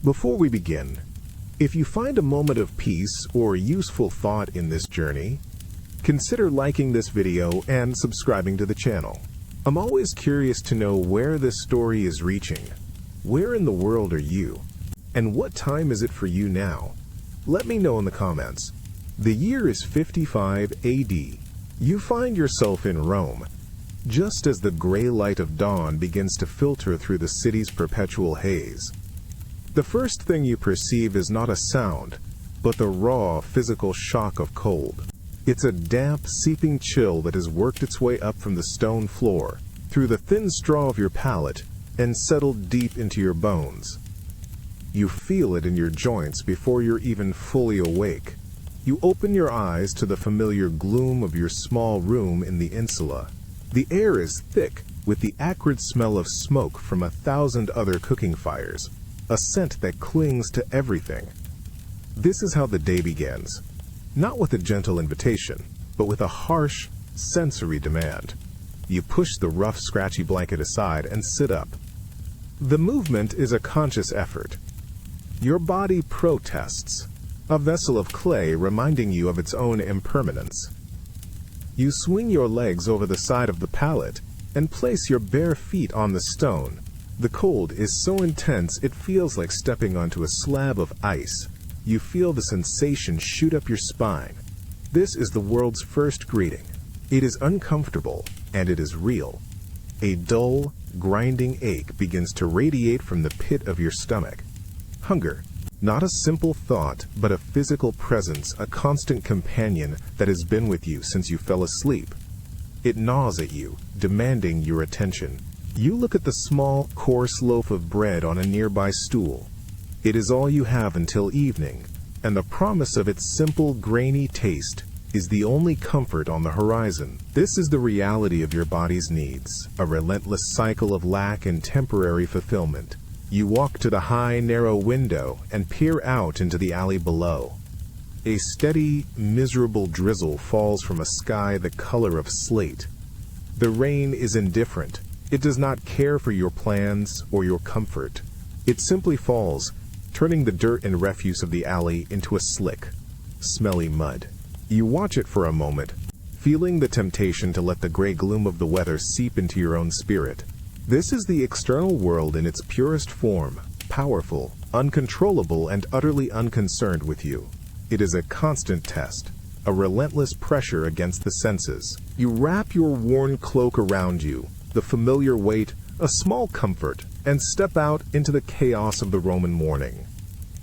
Before we begin, if you find a moment of peace or useful thought in this journey, consider liking this video and subscribing to the channel. I'm always curious to know where this story is reaching. Where in the world are you? And what time is it for you now? Let me know in the comments. The year is 55 AD. You find yourself in Rome, just as the gray light of dawn begins to filter through the city's perpetual haze. The first thing you perceive is not a sound, but the raw physical shock of cold. It's a damp, seeping chill that has worked its way up from the stone floor, through the thin straw of your palate, and settled deep into your bones. You feel it in your joints before you're even fully awake. You open your eyes to the familiar gloom of your small room in the insula. The air is thick with the acrid smell of smoke from 1,000 other cooking fires, a scent that clings to everything. This is how the day begins, not with a gentle invitation, but with a harsh, sensory demand. You push the rough, scratchy blanket aside and sit up. The movement is a conscious effort. Your body protests, a vessel of clay reminding you of its own impermanence. You swing your legs over the side of the pallet and place your bare feet on the stone. The cold is so intense it feels like stepping onto a slab of ice. You feel the sensation shoot up your spine. This is the world's first greeting. It is uncomfortable, and it is real. A dull, grinding ache begins to radiate from the pit of your stomach. Hunger, not a simple thought, but a physical presence, a constant companion that has been with you since you fell asleep. It gnaws at you, demanding your attention. You look at the small, coarse loaf of bread on a nearby stool. It is all you have until evening, and the promise of its simple, grainy taste is the only comfort on the horizon. This is the reality of your body's needs, a relentless cycle of lack and temporary fulfillment. You walk to the high, narrow window and peer out into the alley below. A steady, miserable drizzle falls from a sky the color of slate. The rain is indifferent. It does not care for your plans or your comfort. It simply falls, turning the dirt and refuse of the alley into a slick, smelly mud. You watch it for a moment, feeling the temptation to let the gray gloom of the weather seep into your own spirit. This is the external world in its purest form, powerful, uncontrollable, and utterly unconcerned with you. It is a constant test, a relentless pressure against the senses. You wrap your worn cloak around you, the familiar weight, a small comfort, and step out into the chaos of the Roman morning.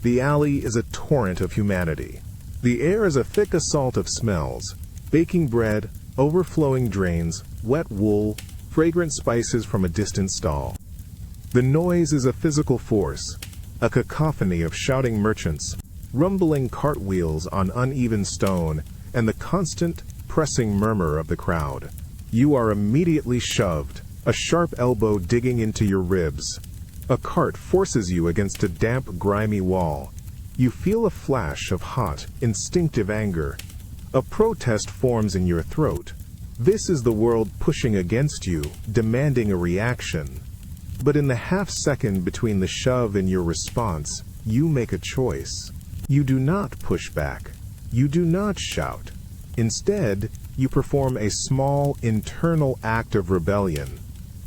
The alley is a torrent of humanity. The air is a thick assault of smells: baking bread, overflowing drains, wet wool, fragrant spices from a distant stall. The noise is a physical force, a cacophony of shouting merchants, rumbling cartwheels on uneven stone, and the constant, pressing murmur of the crowd. You are immediately shoved, a sharp elbow digging into your ribs. A cart forces you against a damp, grimy wall. You feel a flash of hot, instinctive anger. A protest forms in your throat. This is the world pushing against you, demanding a reaction. But in the half-second between the shove and your response, you make a choice. You do not push back. You do not shout. Instead, you perform a small, internal act of rebellion.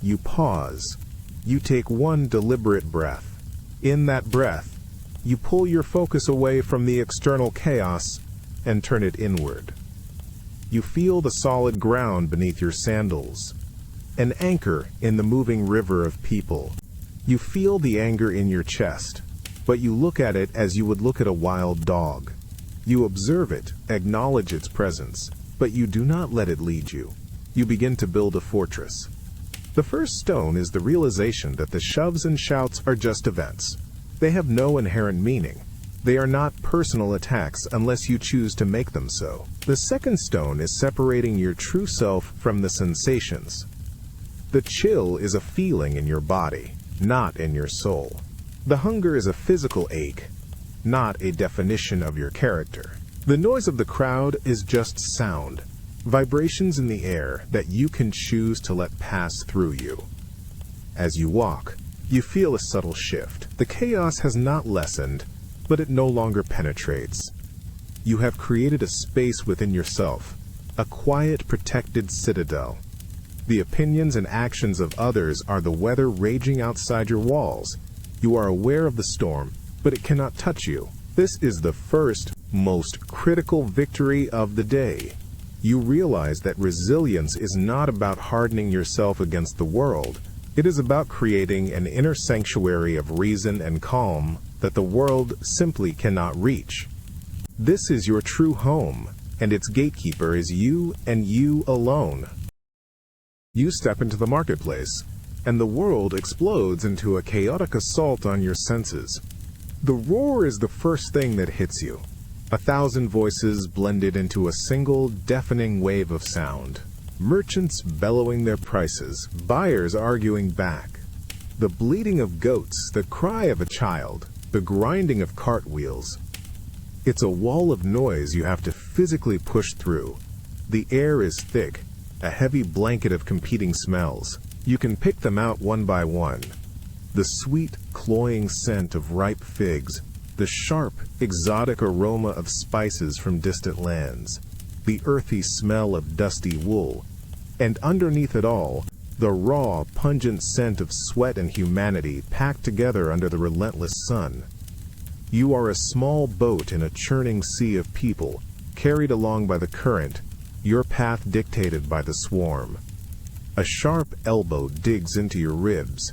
You pause. You take one deliberate breath. In that breath, you pull your focus away from the external chaos and turn it inward. You feel the solid ground beneath your sandals, an anchor in the moving river of people. You feel the anger in your chest, but you look at it as you would look at a wild dog. You observe it, acknowledge its presence, but you do not let it lead you. You begin to build a fortress. The first stone is the realization that the shoves and shouts are just events. They have no inherent meaning. They are not personal attacks unless you choose to make them so. The second stone is separating your true self from the sensations. The chill is a feeling in your body, not in your soul. The hunger is a physical ache, not a definition of your character. The noise of the crowd is just sound, vibrations in the air that you can choose to let pass through you. As you walk, You feel a subtle shift. The chaos has not lessened, but it no longer penetrates. You have created a space within yourself, a quiet, protected citadel. The opinions and actions of others are the weather raging outside your walls. You are aware of the storm, but it cannot touch you. This is the first, most critical victory of the day. You realize that resilience is not about hardening yourself against the world. It is about creating an inner sanctuary of reason and calm that the world simply cannot reach. This is your true home, and its gatekeeper is you and you alone. You step into the marketplace, and the world explodes into a chaotic assault on your senses. The roar is the first thing that hits you. 1,000 voices blended into a single deafening wave of sound. Merchants bellowing their prices, buyers arguing back. The bleating of goats, the cry of a child, the grinding of cartwheels. It's a wall of noise you have to physically push through. The air is thick, a heavy blanket of competing smells. You can pick them out one by one. The sweet, cloying scent of ripe figs, the sharp, exotic aroma of spices from distant lands, the earthy smell of dusty wool, and underneath it all, the raw, pungent scent of sweat and humanity packed together under the relentless sun. You are a small boat in a churning sea of people, carried along by the current, your path dictated by the swarm. A sharp elbow digs into your ribs.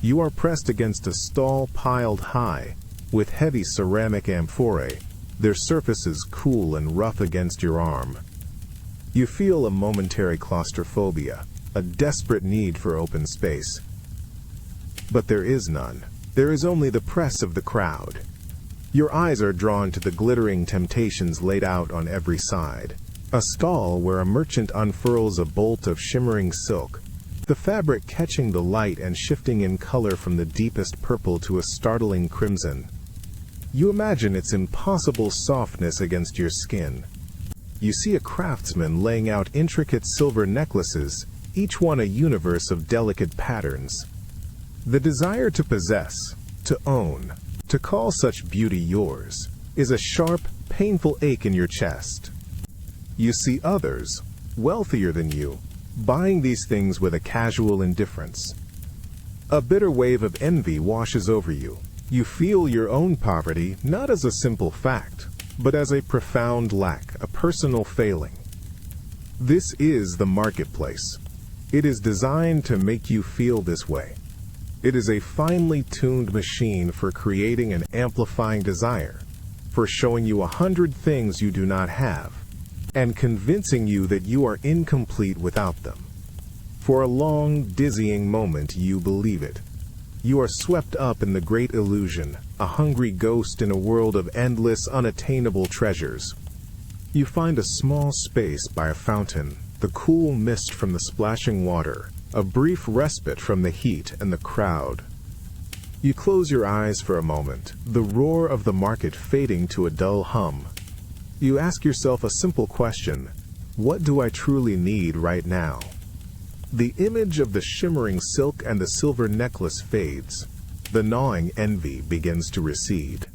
You are pressed against a stall piled high, with heavy ceramic amphorae, their surfaces cool and rough against your arm. You feel a momentary claustrophobia, a desperate need for open space. But there is none. There is only the press of the crowd. Your eyes are drawn to the glittering temptations laid out on every side. A stall where a merchant unfurls a bolt of shimmering silk, the fabric catching the light and shifting in color from the deepest purple to a startling crimson. You imagine its impossible softness against your skin. You see a craftsman laying out intricate silver necklaces, each one a universe of delicate patterns. The desire to possess, to own, to call such beauty yours, is a sharp, painful ache in your chest. You see others, wealthier than you, buying these things with a casual indifference. A bitter wave of envy washes over you. You feel your own poverty not as a simple fact, but as a profound lack, a personal failing. This is the marketplace. It is designed to make you feel this way. It is a finely tuned machine for creating and amplifying desire, for showing you 100 things you do not have, and convincing you that you are incomplete without them. For a long, dizzying moment you believe it. You are swept up in the great illusion, a hungry ghost in a world of endless, unattainable treasures. You find a small space by a fountain, the cool mist from the splashing water, a brief respite from the heat and the crowd. You close your eyes for a moment, the roar of the market fading to a dull hum. You ask yourself a simple question: what do I truly need right now? The image of the shimmering silk and the silver necklace fades. The gnawing envy begins to recede.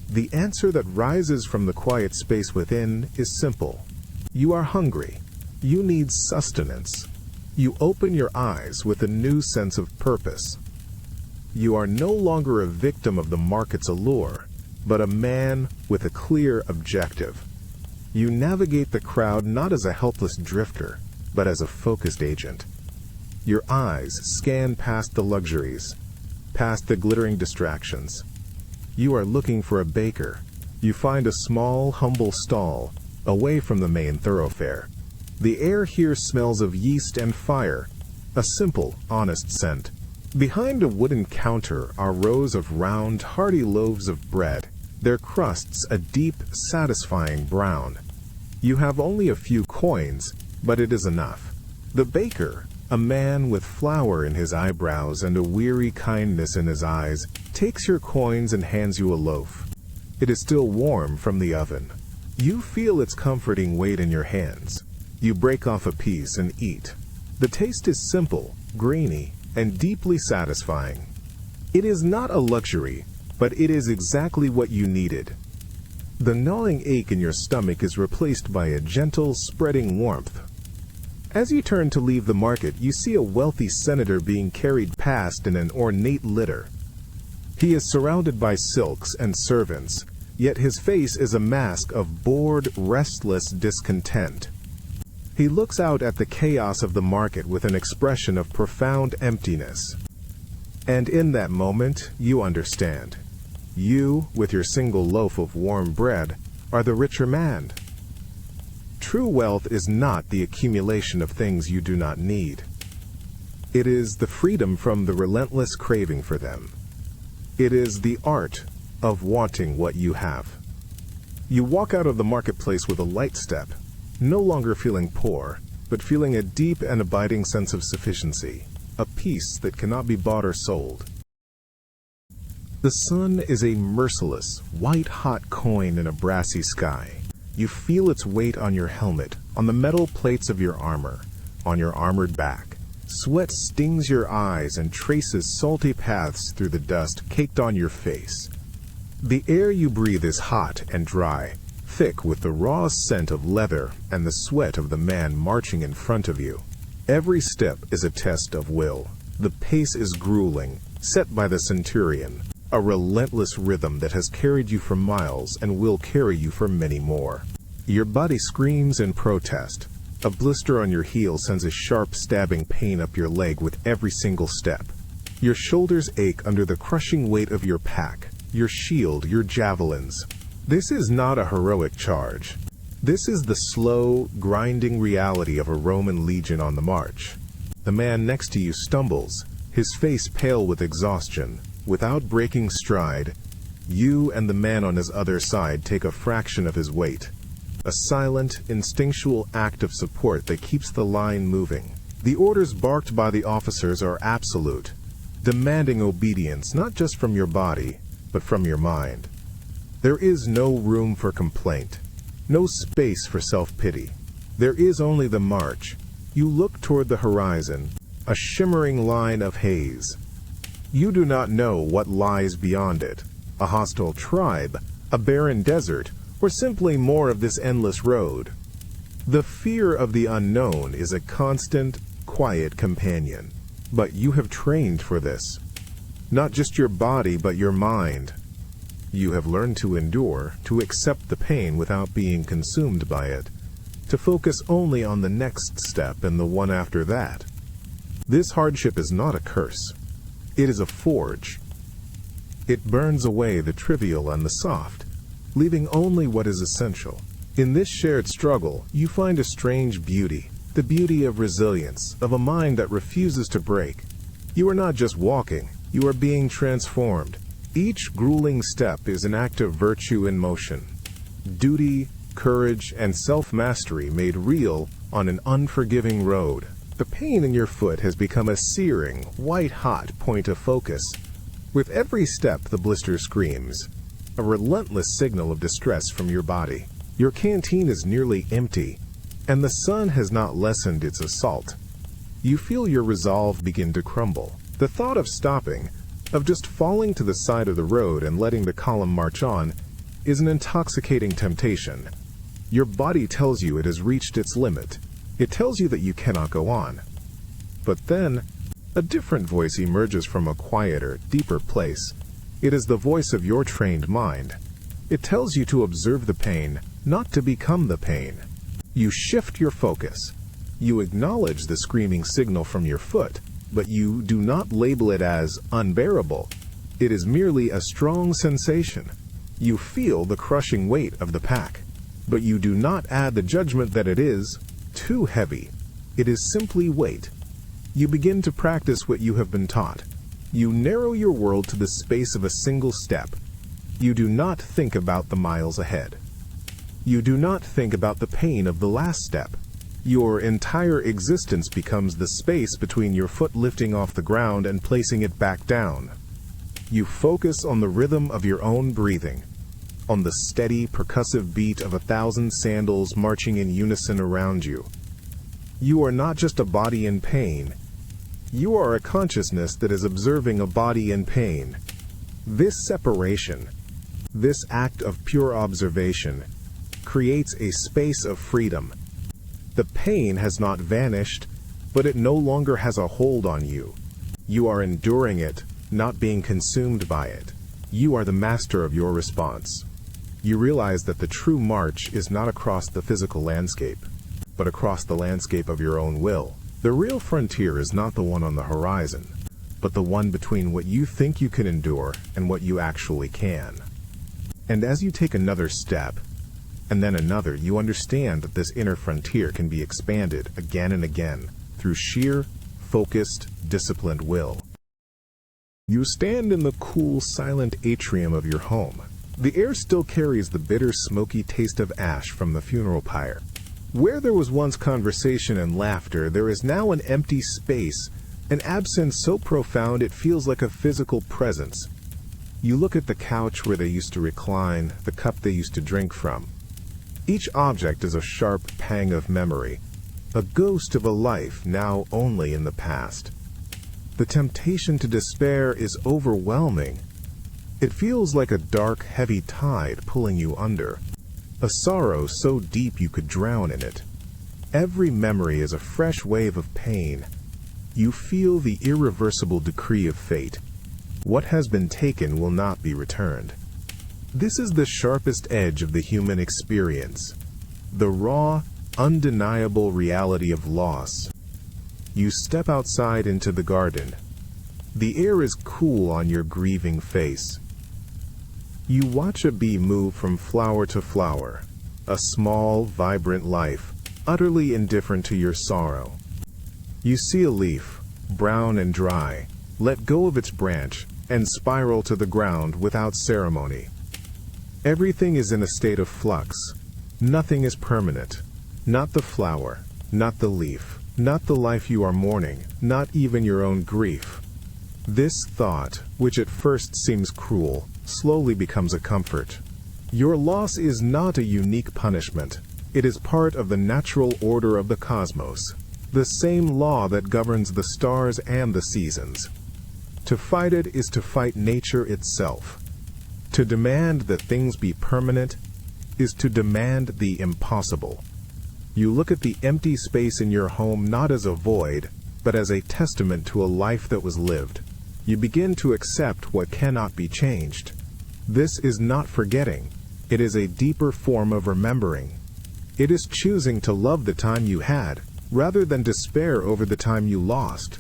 The answer that rises from the quiet space within is simple. You are hungry. You need sustenance. You open your eyes with a new sense of purpose. You are no longer a victim of the market's allure, but a man with a clear objective. You navigate the crowd not as a helpless drifter, but as a focused agent. Your eyes scan past the luxuries, past the glittering distractions. You are looking for a baker. You find a small, humble stall, away from the main thoroughfare. The air here smells of yeast and fire, a simple, honest scent. Behind a wooden counter are rows of round, hearty loaves of bread, their crusts a deep, satisfying brown. You have only a few coins, but it is enough. The baker, a man with flour in his eyebrows and a weary kindness in his eyes, takes your coins and hands you a loaf. It is still warm from the oven. You feel its comforting weight in your hands. You break off a piece and eat. The taste is simple, grainy, and deeply satisfying. It is not a luxury, but it is exactly what you needed. The gnawing ache in your stomach is replaced by a gentle, spreading warmth. As you turn to leave the market, you see a wealthy senator being carried past in an ornate litter. He is surrounded by silks and servants, yet his face is a mask of bored, restless discontent. He looks out at the chaos of the market with an expression of profound emptiness. And in that moment, you understand. You, with your single loaf of warm bread, are the richer man. True wealth is not the accumulation of things you do not need. It is the freedom from the relentless craving for them. It is the art of wanting what you have. You walk out of the marketplace with a light step, no longer feeling poor, but feeling a deep and abiding sense of sufficiency, a peace that cannot be bought or sold. The sun is a merciless, white-hot coin in a brassy sky. You feel its weight on your helmet, on the metal plates of your armor, on your armored back. Sweat stings your eyes and traces salty paths through the dust caked on your face. The air you breathe is hot and dry, thick with the raw scent of leather and the sweat of the man marching in front of you. Every step is a test of will. The pace is grueling, set by the centurion, a relentless rhythm that has carried you for miles and will carry you for many more. Your body screams in protest. A blister on your heel sends a sharp stabbing pain up your leg with every single step. Your shoulders ache under the crushing weight of your pack, your shield, your javelins. This is not a heroic charge. This is the slow, grinding reality of a Roman legion on the march. The man next to you stumbles, his face pale with exhaustion. Without breaking stride, you and the man on his other side take a fraction of his weight. A silent, instinctual act of support that keeps the line moving. The orders barked by the officers are absolute, demanding obedience not just from your body, but from your mind. There is no room for complaint, no space for self-pity. There is only the march. You look toward the horizon, a shimmering line of haze. You do not know what lies beyond it, a hostile tribe, a barren desert, or simply more of this endless road. The fear of the unknown is a constant, quiet companion. But you have trained for this. Not just your body, but your mind. You have learned to endure, to accept the pain without being consumed by it, to focus only on the next step and the one after that. This hardship is not a curse. It is a forge. It burns away the trivial and the soft, leaving only what is essential. In this shared struggle, you find a strange beauty, the beauty of resilience, of a mind that refuses to break. You are not just walking, you are being transformed. Each grueling step is an act of virtue in motion. Duty, courage, and self-mastery made real on an unforgiving road. The pain in your foot has become a searing, white-hot point of focus. With every step, the blister screams, a relentless signal of distress from your body. Your canteen is nearly empty, and the sun has not lessened its assault. You feel your resolve begin to crumble. The thought of stopping, of just falling to the side of the road and letting the column march on, is an intoxicating temptation. Your body tells you it has reached its limit. It tells you that you cannot go on. But then, a different voice emerges from a quieter, deeper place. It is the voice of your trained mind. It tells you to observe the pain, not to become the pain. You shift your focus. You acknowledge the screaming signal from your foot, but you do not label it as unbearable. It is merely a strong sensation. You feel the crushing weight of the pack, but you do not add the judgment that it is too heavy. It is simply weight. You begin to practice what you have been taught. You narrow your world to the space of a single step. You do not think about the miles ahead. You do not think about the pain of the last step. Your entire existence becomes the space between your foot lifting off the ground and placing it back down. You focus on the rhythm of your own breathing, on the steady, percussive beat of 1,000 sandals marching in unison around you. You are not just a body in pain. You are a consciousness that is observing a body in pain. This separation, this act of pure observation, creates a space of freedom. The pain has not vanished, but it no longer has a hold on you. You are enduring it, not being consumed by it. You are the master of your response. You realize that the true march is not across the physical landscape, but across the landscape of your own will. The real frontier is not the one on the horizon, but the one between what you think you can endure and what you actually can. And as you take another step, and then another, you understand that this inner frontier can be expanded again and again through sheer, focused, disciplined will. You stand in the cool, silent atrium of your home. The air still carries the bitter, smoky taste of ash from the funeral pyre. Where there was once conversation and laughter, there is now an empty space, an absence so profound it feels like a physical presence. You look at the couch where they used to recline, the cup they used to drink from. Each object is a sharp pang of memory, a ghost of a life now only in the past. The temptation to despair is overwhelming. It feels like a dark, heavy tide pulling you under. A sorrow so deep you could drown in it. Every memory is a fresh wave of pain. You feel the irreversible decree of fate. What has been taken will not be returned. This is the sharpest edge of the human experience. The raw, undeniable reality of loss. You step outside into the garden. The air is cool on your grieving face. You watch a bee move from flower to flower, a small, vibrant life, utterly indifferent to your sorrow. You see a leaf, brown and dry, let go of its branch and spiral to the ground without ceremony. Everything is in a state of flux. Nothing is permanent. Not the flower, not the leaf, not the life you are mourning, not even your own grief. This thought, which at first seems cruel, slowly becomes a comfort. Your loss is not a unique punishment. It is part of the natural order of the cosmos, the same law that governs the stars and the seasons. To fight it is to fight nature itself. To demand that things be permanent is to demand the impossible. You look at the empty space in your home not as a void, but as a testament to a life that was lived. You begin to accept what cannot be changed. This is not forgetting. It is a deeper form of remembering. It is choosing to love the time you had, rather than despair over the time you lost.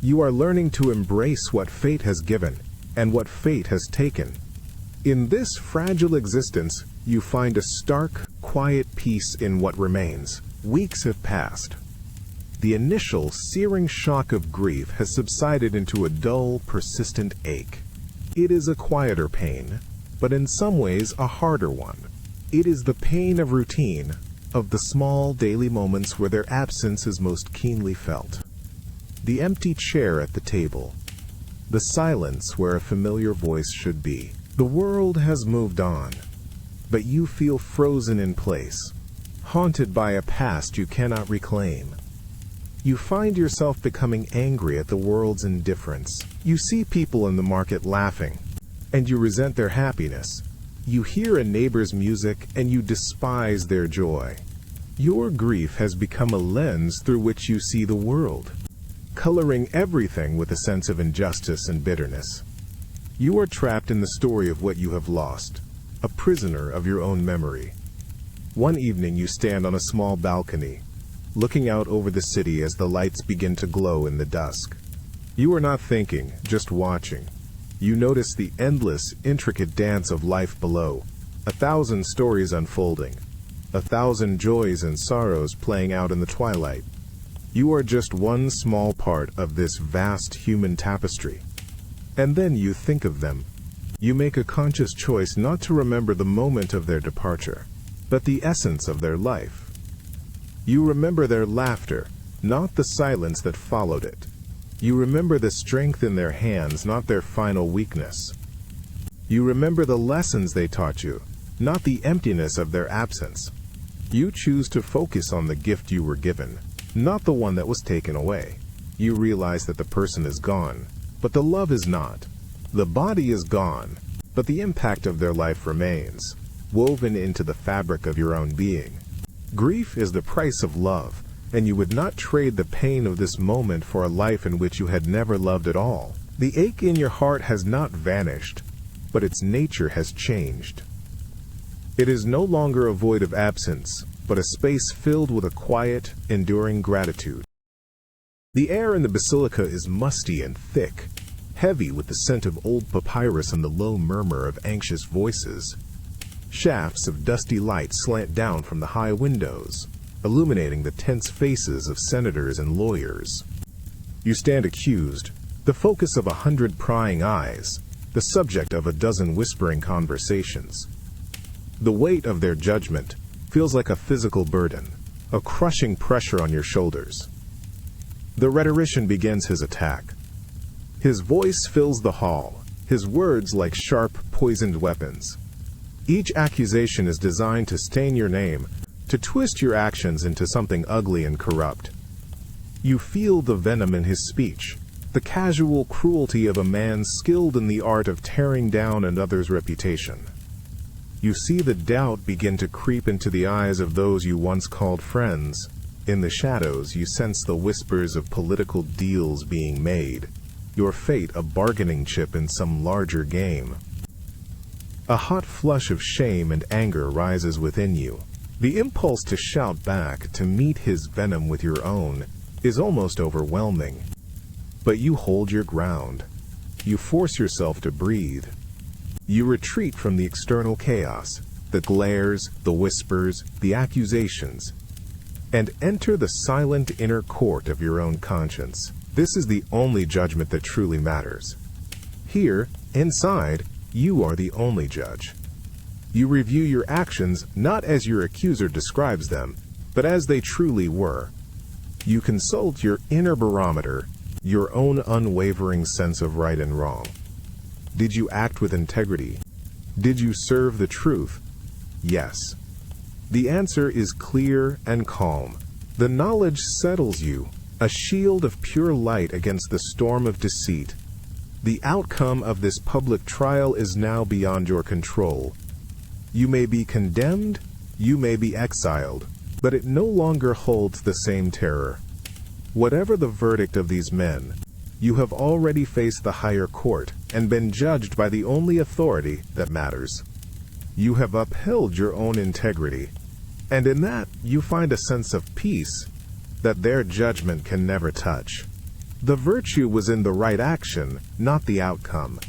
You are learning to embrace what fate has given, and what fate has taken. In this fragile existence, you find a stark, quiet peace in what remains. Weeks have passed. The initial, searing shock of grief has subsided into a dull, persistent ache. It is a quieter pain, but in some ways a harder one. It is the pain of routine, of the small daily moments where their absence is most keenly felt. The empty chair at the table. The silence where a familiar voice should be. The world has moved on, but you feel frozen in place, haunted by a past you cannot reclaim. You find yourself becoming angry at the world's indifference. You see people in the market laughing, and you resent their happiness. You hear a neighbor's music, and you despise their joy. Your grief has become a lens through which you see the world, coloring everything with a sense of injustice and bitterness. You are trapped in the story of what you have lost, a prisoner of your own memory. One evening you stand on a small balcony, looking out over the city as the lights begin to glow in the dusk. You are not thinking, just watching. You notice the endless, intricate dance of life below, 1,000 stories unfolding, 1,000 joys and sorrows playing out in the twilight. You are just one small part of this vast human tapestry. And then you think of them. You make a conscious choice not to remember the moment of their departure, but the essence of their life. You remember their laughter, not the silence that followed it. You remember the strength in their hands, not their final weakness. You remember the lessons they taught you, not the emptiness of their absence. You choose to focus on the gift you were given, not the one that was taken away. You realize that the person is gone, but the love is not. The body is gone, but the impact of their life remains, woven into the fabric of your own being. Grief is the price of love, and you would not trade the pain of this moment for a life in which you had never loved at all. The ache in your heart has not vanished, but its nature has changed. It is no longer a void of absence, but a space filled with a quiet, enduring gratitude. The air in the basilica is musty and thick, heavy with the scent of old papyrus and the low murmur of anxious voices. Shafts of dusty light slant down from the high windows, illuminating the tense faces of senators and lawyers. You stand accused, the focus of 100 prying eyes, the subject of a dozen whispering conversations. The weight of their judgment feels like a physical burden, a crushing pressure on your shoulders. The rhetorician begins his attack. His voice fills the hall, his words like sharp, poisoned weapons. Each accusation is designed to stain your name, to twist your actions into something ugly and corrupt. You feel the venom in his speech, the casual cruelty of a man skilled in the art of tearing down another's reputation. You see the doubt begin to creep into the eyes of those you once called friends. In the shadows, you sense the whispers of political deals being made, your fate a bargaining chip in some larger game. A hot flush of shame and anger rises within you. The impulse to shout back, to meet his venom with your own, is almost overwhelming. But you hold your ground. You force yourself to breathe. You retreat from the external chaos, the glares, the whispers, the accusations, and enter the silent inner court of your own conscience. This is the only judgment that truly matters. Here, inside, you are the only judge. You review your actions not as your accuser describes them, but as they truly were. You consult your inner barometer, your own unwavering sense of right and wrong. Did you act with integrity? Did you serve the truth? Yes. The answer is clear and calm. The knowledge settles you, a shield of pure light against the storm of deceit. The outcome of this public trial is now beyond your control. You may be condemned, you may be exiled, but it no longer holds the same terror. Whatever the verdict of these men, you have already faced the higher court and been judged by the only authority that matters. You have upheld your own integrity, and in that you find a sense of peace that their judgment can never touch. The virtue was in the right action, not the outcome.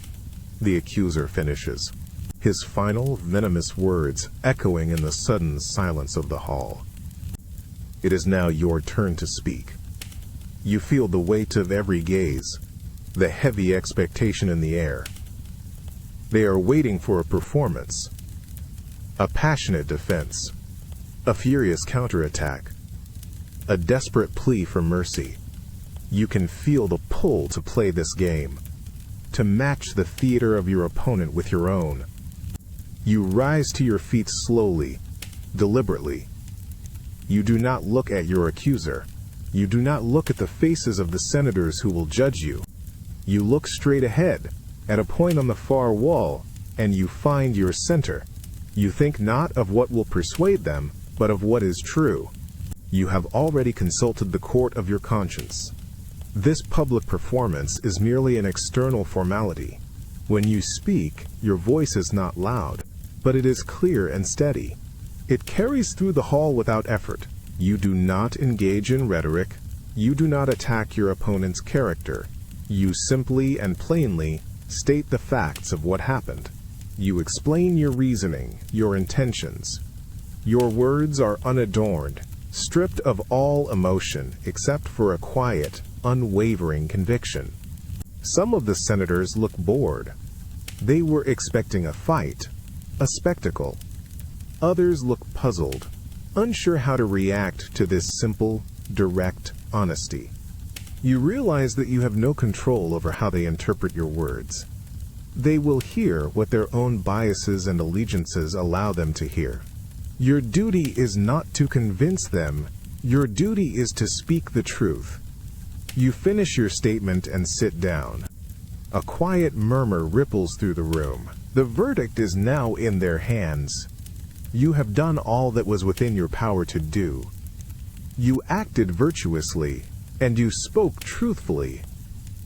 The accuser finishes, his final venomous words echoing in the sudden silence of the hall. It is now your turn to speak. You feel the weight of every gaze, the heavy expectation in the air. They are waiting for a performance, a passionate defense, a furious counterattack, a desperate plea for mercy. You can feel the pull to play this game, to match the theater of your opponent with your own. You rise to your feet slowly, deliberately. You do not look at your accuser. You do not look at the faces of the senators who will judge you. You look straight ahead, at a point on the far wall, and you find your center. You think not of what will persuade them, but of what is true. You have already consulted the court of your conscience. This public performance is merely an external formality. When you speak, your voice is not loud, but it is clear and steady. It carries through the hall without effort. You do not engage in rhetoric. You do not attack your opponent's character. You simply and plainly state the facts of what happened. You explain your reasoning, your intentions. Your words are unadorned, stripped of all emotion except for a quiet, unwavering conviction. Some of the senators look bored. They were expecting a fight, a spectacle. Others look puzzled, unsure how to react to this simple, direct honesty. You realize that you have no control over how they interpret your words. They will hear what their own biases and allegiances allow them to hear. Your duty is not to convince them. Your duty is to speak the truth. You finish your statement and sit down. A quiet murmur ripples through the room. The verdict is now in their hands. You have done all that was within your power to do. You acted virtuously, and you spoke truthfully.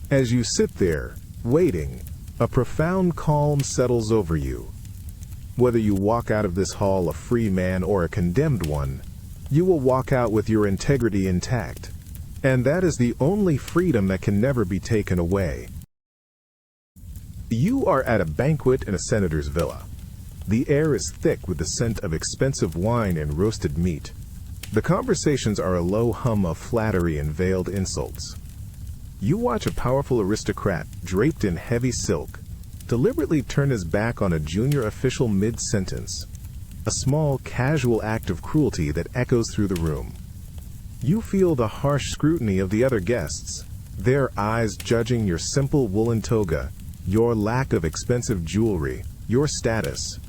As you sit there, waiting, a profound calm settles over you. Whether you walk out of this hall a free man or a condemned one, you will walk out with your integrity intact. And that is the only freedom that can never be taken away. You are at a banquet in a senator's villa. The air is thick with the scent of expensive wine and roasted meat. The conversations are a low hum of flattery and veiled insults. You watch a powerful aristocrat, draped in heavy silk, deliberately turn his back on a junior official mid-sentence, a small, casual act of cruelty that echoes through the room. You feel the harsh scrutiny of the other guests, their eyes judging your simple woolen toga, your lack of expensive jewelry, your status.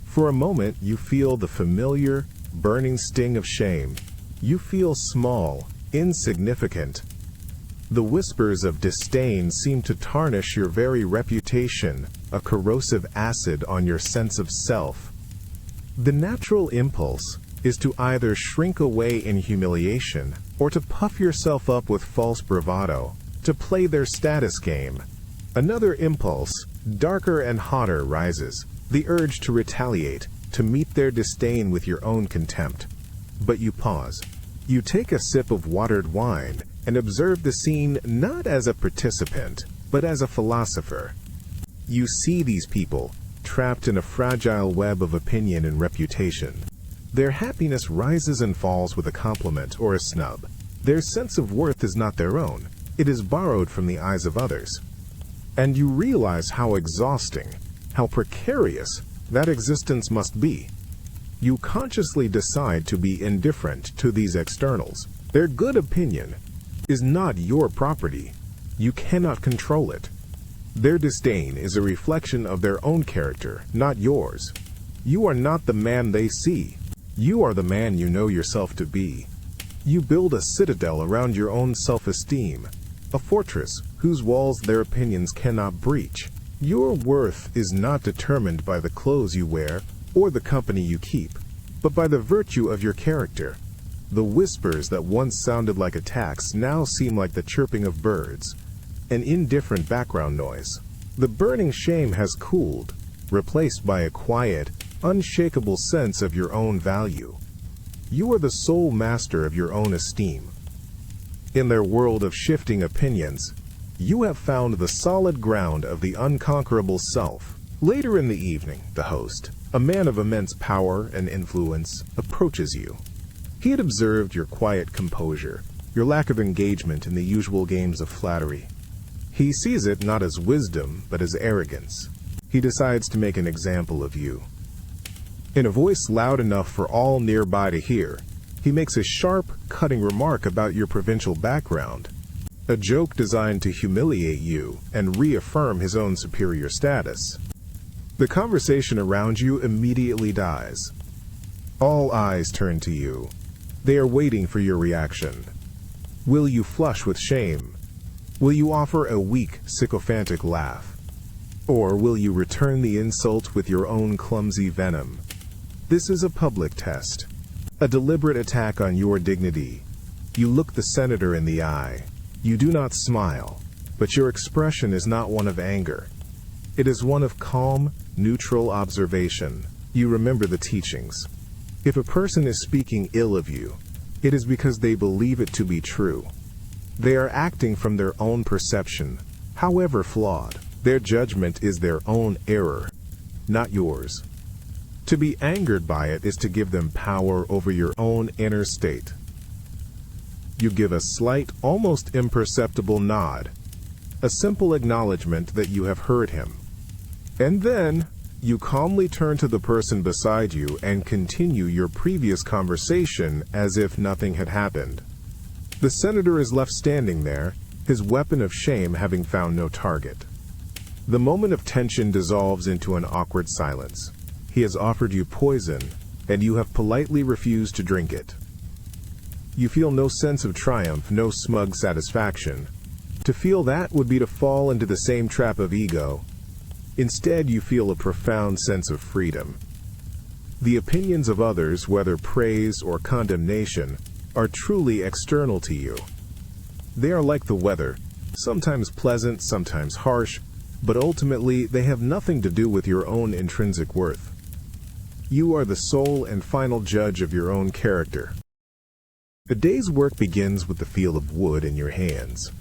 For a moment, you feel the familiar, burning sting of shame. You feel small, insignificant. The whispers of disdain seem to tarnish your very reputation, a corrosive acid on your sense of self. The natural impulse is to either shrink away in humiliation or to puff yourself up with false bravado, to play their status game. Another impulse, darker and hotter, rises, the urge to retaliate, to meet their disdain with your own contempt. But you pause. You take a sip of watered wine and observe the scene not as a participant, but as a philosopher. You see these people, trapped in a fragile web of opinion and reputation. Their happiness rises and falls with a compliment or a snub. Their sense of worth is not their own. It is borrowed from the eyes of others. And you realize how exhausting, how precarious that existence must be. You consciously decide to be indifferent to these externals. Their good opinion is not your property. You cannot control it. Their disdain is a reflection of their own character, not yours. You are not the man they see. You are the man you know yourself to be. You build a citadel around your own self-esteem, a fortress whose walls their opinions cannot breach. Your worth is not determined by the clothes you wear or the company you keep, but by the virtue of your character. The whispers that once sounded like attacks now seem like the chirping of birds, an indifferent background noise. The burning shame has cooled, replaced by a quiet, unshakable sense of your own value. You are the sole master of your own esteem. In their world of shifting opinions, you have found the solid ground of the unconquerable self. Later in the evening, the host, a man of immense power and influence, approaches you. He had observed your quiet composure, your lack of engagement in the usual games of flattery. He sees it not as wisdom, but as arrogance. He decides to make an example of you. In a voice loud enough for all nearby to hear, he makes a sharp, cutting remark about your provincial background, a joke designed to humiliate you and reaffirm his own superior status. The conversation around you immediately dies. All eyes turn to you. They are waiting for your reaction. Will you flush with shame? Will you offer a weak, sycophantic laugh? Or will you return the insult with your own clumsy venom? This is a public test, a deliberate attack on your dignity. You look the senator in the eye. You do not smile, but your expression is not one of anger. It is one of calm, neutral observation. You remember the teachings. If a person is speaking ill of you, it is because they believe it to be true. They are acting from their own perception, however flawed. Their judgment is their own error, not yours. To be angered by it is to give them power over your own inner state. You give a slight, almost imperceptible nod, a simple acknowledgement that you have heard him. And then, you calmly turn to the person beside you and continue your previous conversation as if nothing had happened. The senator is left standing there, his weapon of shame having found no target. The moment of tension dissolves into an awkward silence. He has offered you poison, and you have politely refused to drink it. You feel no sense of triumph, no smug satisfaction. To feel that would be to fall into the same trap of ego. Instead, you feel a profound sense of freedom. The opinions of others, whether praise or condemnation, are truly external to you. They are like the weather, sometimes pleasant, sometimes harsh, but ultimately they have nothing to do with your own intrinsic worth. You are the sole and final judge of your own character. The day's work begins with the feel of wood in your hands.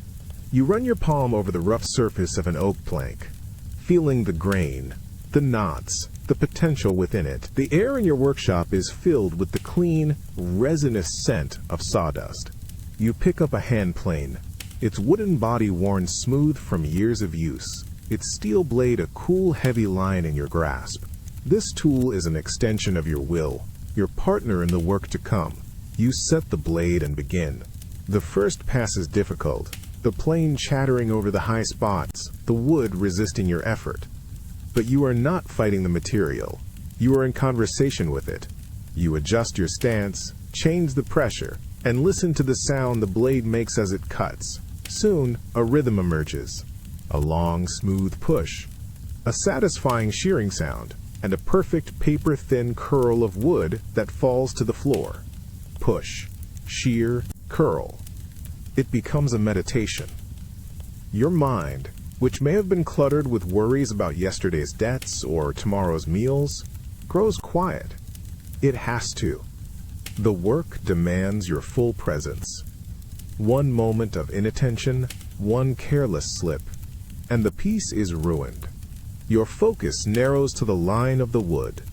You run your palm over the rough surface of an oak plank, feeling the grain, the knots, the potential within it. The air in your workshop is filled with the clean, resinous scent of sawdust. You pick up a hand plane, its wooden body worn smooth from years of use, its steel blade a cool, heavy line in your grasp. This tool is an extension of your will, your partner in the work to come. You set the blade and begin. The first pass is difficult, the plane chattering over the high spots, the wood resisting your effort. But you are not fighting the material. You are in conversation with it. You adjust your stance, change the pressure, and listen to the sound the blade makes as it cuts. Soon, a rhythm emerges. A long, smooth push, a satisfying shearing sound, and a perfect paper-thin curl of wood that falls to the floor. Push, shear, curl. It becomes a meditation. Your mind, which may have been cluttered with worries about yesterday's debts or tomorrow's meals, grows quiet. It has to. The work demands your full presence. One moment of inattention, one careless slip, and the piece is ruined. Your focus narrows to the line of the wood,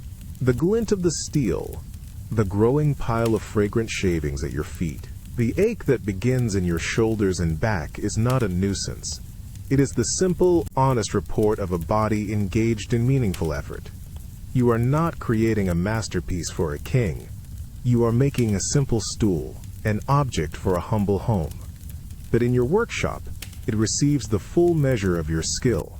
the glint of the steel, the growing pile of fragrant shavings at your feet. The ache that begins in your shoulders and back is not a nuisance. It is the simple, honest report of a body engaged in meaningful effort. You are not creating a masterpiece for a king. You are making a simple stool, an object for a humble home. But in your workshop, it receives the full measure of your skill.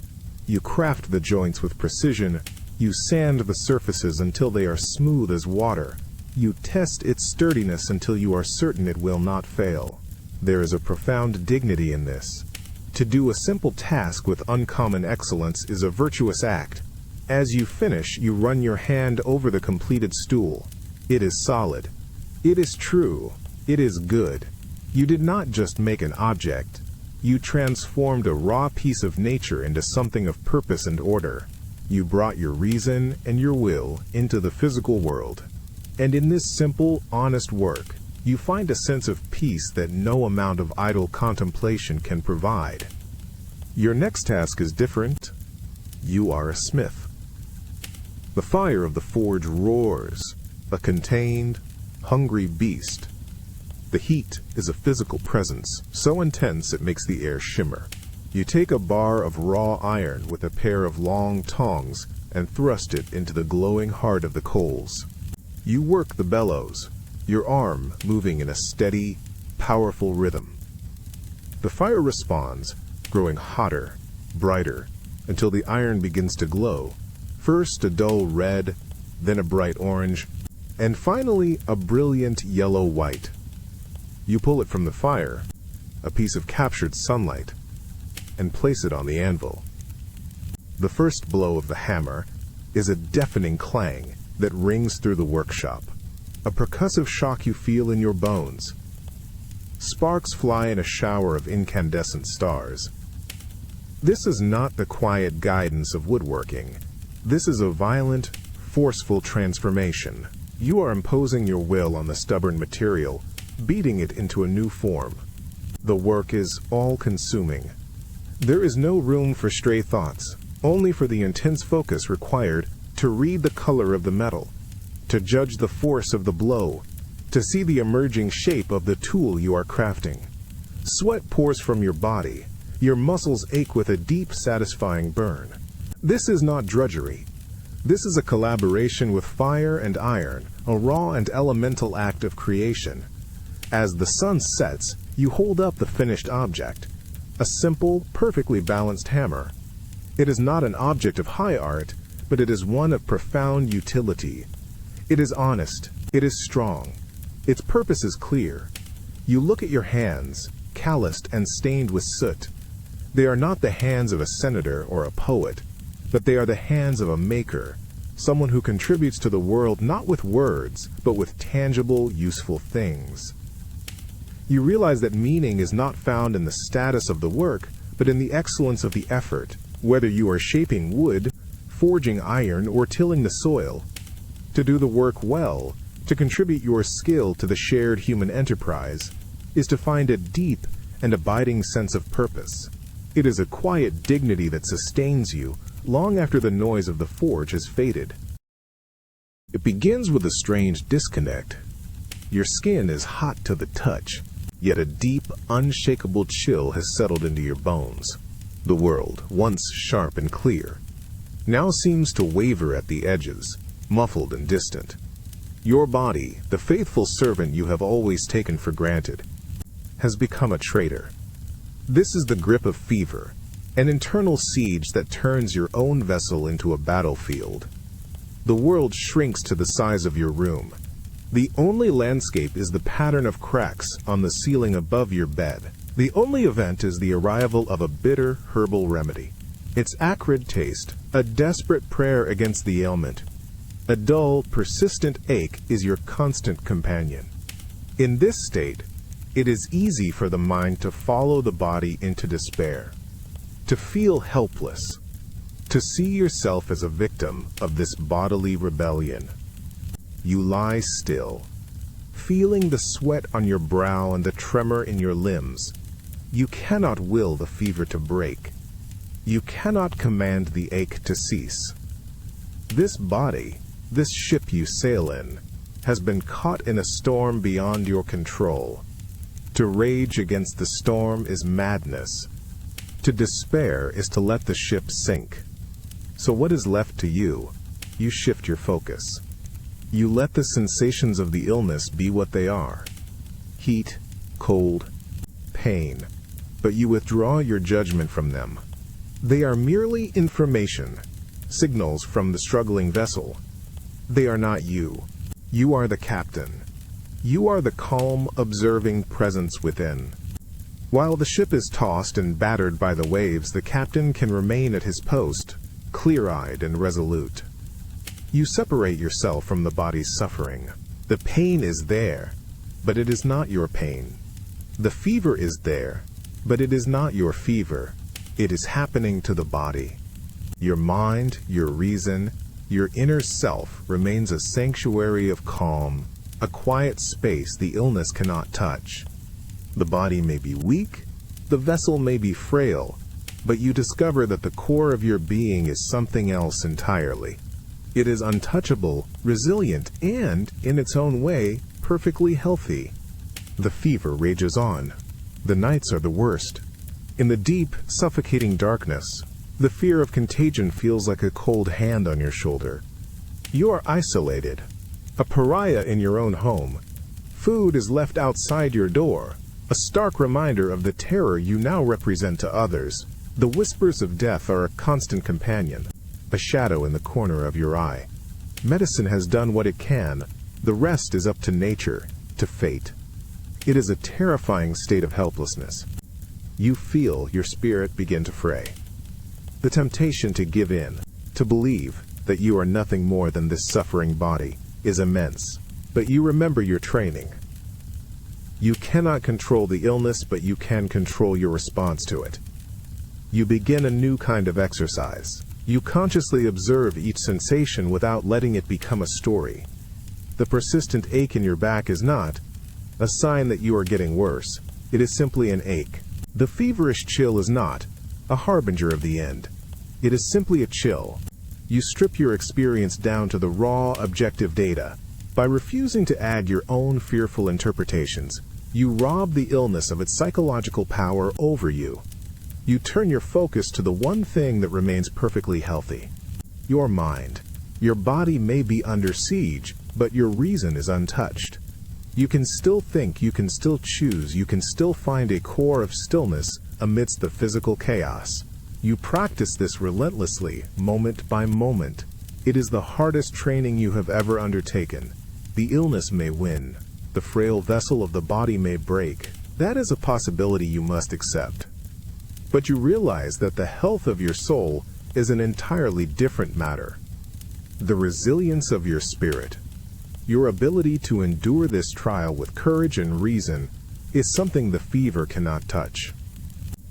You craft the joints with precision. You sand the surfaces until they are smooth as water. You test its sturdiness until you are certain it will not fail. There is a profound dignity in this. To do a simple task with uncommon excellence is a virtuous act. As you finish, you run your hand over the completed stool. It is solid. It is true. It is good. You did not just make an object. You transformed a raw piece of nature into something of purpose and order. You brought your reason and your will into the physical world. And in this simple, honest work, you find a sense of peace that no amount of idle contemplation can provide. Your next task is different. You are a smith. The fire of the forge roars, a contained, hungry beast. The heat is a physical presence, so intense it makes the air shimmer. You take a bar of raw iron with a pair of long tongs and thrust it into the glowing heart of the coals. You work the bellows, your arm moving in a steady, powerful rhythm. The fire responds, growing hotter, brighter, until the iron begins to glow. First a dull red, then a bright orange, and finally a brilliant yellow-white. You pull it from the fire, a piece of captured sunlight, and place it on the anvil. The first blow of the hammer is a deafening clang that rings through the workshop, a percussive shock you feel in your bones. Sparks fly in a shower of incandescent stars. This is not the quiet guidance of woodworking. This is a violent, forceful transformation. You are imposing your will on the stubborn material, beating it into a new form. The work is all-consuming. There is no room for stray thoughts, only for the intense focus required to read the color of the metal, to judge the force of the blow, to see the emerging shape of the tool you are crafting. Sweat pours from your body. Your muscles ache with a deep, satisfying burn. This is not drudgery. This is a collaboration with fire and iron, a raw and elemental act of creation. As the sun sets, you hold up the finished object, a simple, perfectly balanced hammer. It is not an object of high art, but it is one of profound utility. It is honest. It is strong. Its purpose is clear. You look at your hands, calloused and stained with soot. They are not the hands of a senator or a poet, but they are the hands of a maker, someone who contributes to the world not with words, but with tangible, useful things. You realize that meaning is not found in the status of the work, but in the excellence of the effort, whether you are shaping wood, forging iron, or tilling the soil. To do the work well, to contribute your skill to the shared human enterprise, is to find a deep and abiding sense of purpose. It is a quiet dignity that sustains you long after the noise of the forge has faded. It begins with a strange disconnect. Your skin is hot to the touch, yet a deep, unshakable chill has settled into your bones. The world, once sharp and clear, now seems to waver at the edges, muffled and distant. Your body, the faithful servant you have always taken for granted, has become a traitor. This is the grip of fever, an internal siege that turns your own vessel into a battlefield. The world shrinks to the size of your room. The only landscape is the pattern of cracks on the ceiling above your bed. The only event is the arrival of a bitter herbal remedy. Its acrid taste, a desperate prayer against the ailment. A dull, persistent ache is your constant companion. In this state, it is easy for the mind to follow the body into despair, to feel helpless, to see yourself as a victim of this bodily rebellion. You lie still, feeling the sweat on your brow and the tremor in your limbs. You cannot will the fever to break. You cannot command the ache to cease. This body, this ship you sail in, has been caught in a storm beyond your control. To rage against the storm is madness. To despair is to let the ship sink. So what is left to you? You shift your focus. You let the sensations of the illness be what they are. Heat, cold, pain. But you withdraw your judgment from them. They are merely information, signals from the struggling vessel. They are not you. You are the captain. You are the calm, observing presence within. While the ship is tossed and battered by the waves, the captain can remain at his post, clear-eyed and resolute. You separate yourself from the body's suffering. The pain is there, but it is not your pain. The fever is there, but it is not your fever. It is happening to the body. Your mind, your reason, your inner self remains a sanctuary of calm, a quiet space the illness cannot touch. The body may be weak, the vessel may be frail, but you discover that the core of your being is something else entirely. It is untouchable, resilient, and, in its own way, perfectly healthy. The fever rages on. The nights are the worst. In the deep, suffocating darkness, the fear of contagion feels like a cold hand on your shoulder. You are isolated, a pariah in your own home. Food is left outside your door, a stark reminder of the terror you now represent to others. The whispers of death are a constant companion, a shadow in the corner of your eye. Medicine has done what it can. The rest is up to nature, to fate. It is a terrifying state of helplessness. You feel your spirit begin to fray. The temptation to give in, to believe that you are nothing more than this suffering body, is immense. But you remember your training. You cannot control the illness, but you can control your response to it. You begin a new kind of exercise. You consciously observe each sensation without letting it become a story. The persistent ache in your back is not a sign that you are getting worse. It is simply an ache. The feverish chill is not a harbinger of the end. It is simply a chill. You strip your experience down to the raw, objective data. By refusing to add your own fearful interpretations, you rob the illness of its psychological power over you. You turn your focus to the one thing that remains perfectly healthy: your mind. Your body may be under siege, but your reason is untouched. You can still think, you can still choose, you can still find a core of stillness amidst the physical chaos. You practice this relentlessly, moment by moment. It is the hardest training you have ever undertaken. The illness may win. the frail vessel of the body may break. That is a possibility you must accept. But you realize that the health of your soul is an entirely different matter. The resilience of your spirit, your ability to endure this trial with courage and reason, is something the fever cannot touch.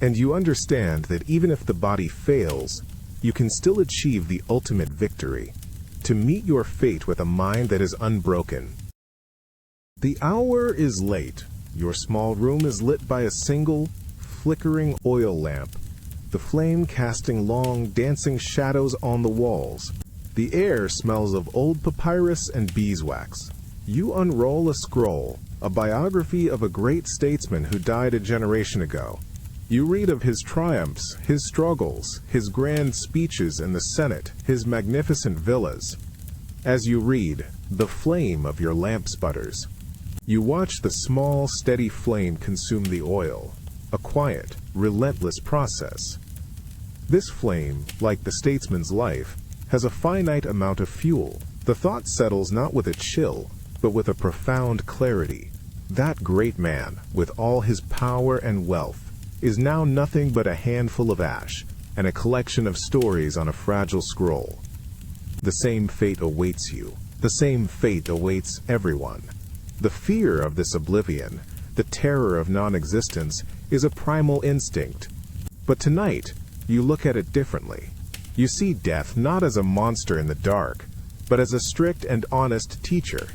And you understand that even if the body fails, you can still achieve the ultimate victory, to meet your fate with a mind that is unbroken. The hour is late. Your small room is lit by a single, flickering oil lamp, the flame casting long, dancing shadows on the walls. The air smells of old papyrus and beeswax. You unroll a scroll, a biography of a great statesman who died a generation ago. You read of his triumphs, his struggles, his grand speeches in the Senate, his magnificent villas. As you read, the flame of your lamp sputters. You watch the small, steady flame consume the oil, a quiet, relentless process. This flame, like the statesman's life, has a finite amount of fuel. The thought settles not with a chill, but with a profound clarity. That great man, with all his power and wealth, is now nothing but a handful of ash and a collection of stories on a fragile scroll. The same fate awaits you. The same fate awaits everyone. The fear of this oblivion, the terror of non-existence, is a primal instinct. But tonight, you look at it differently. You see death not as a monster in the dark, but as a strict and honest teacher.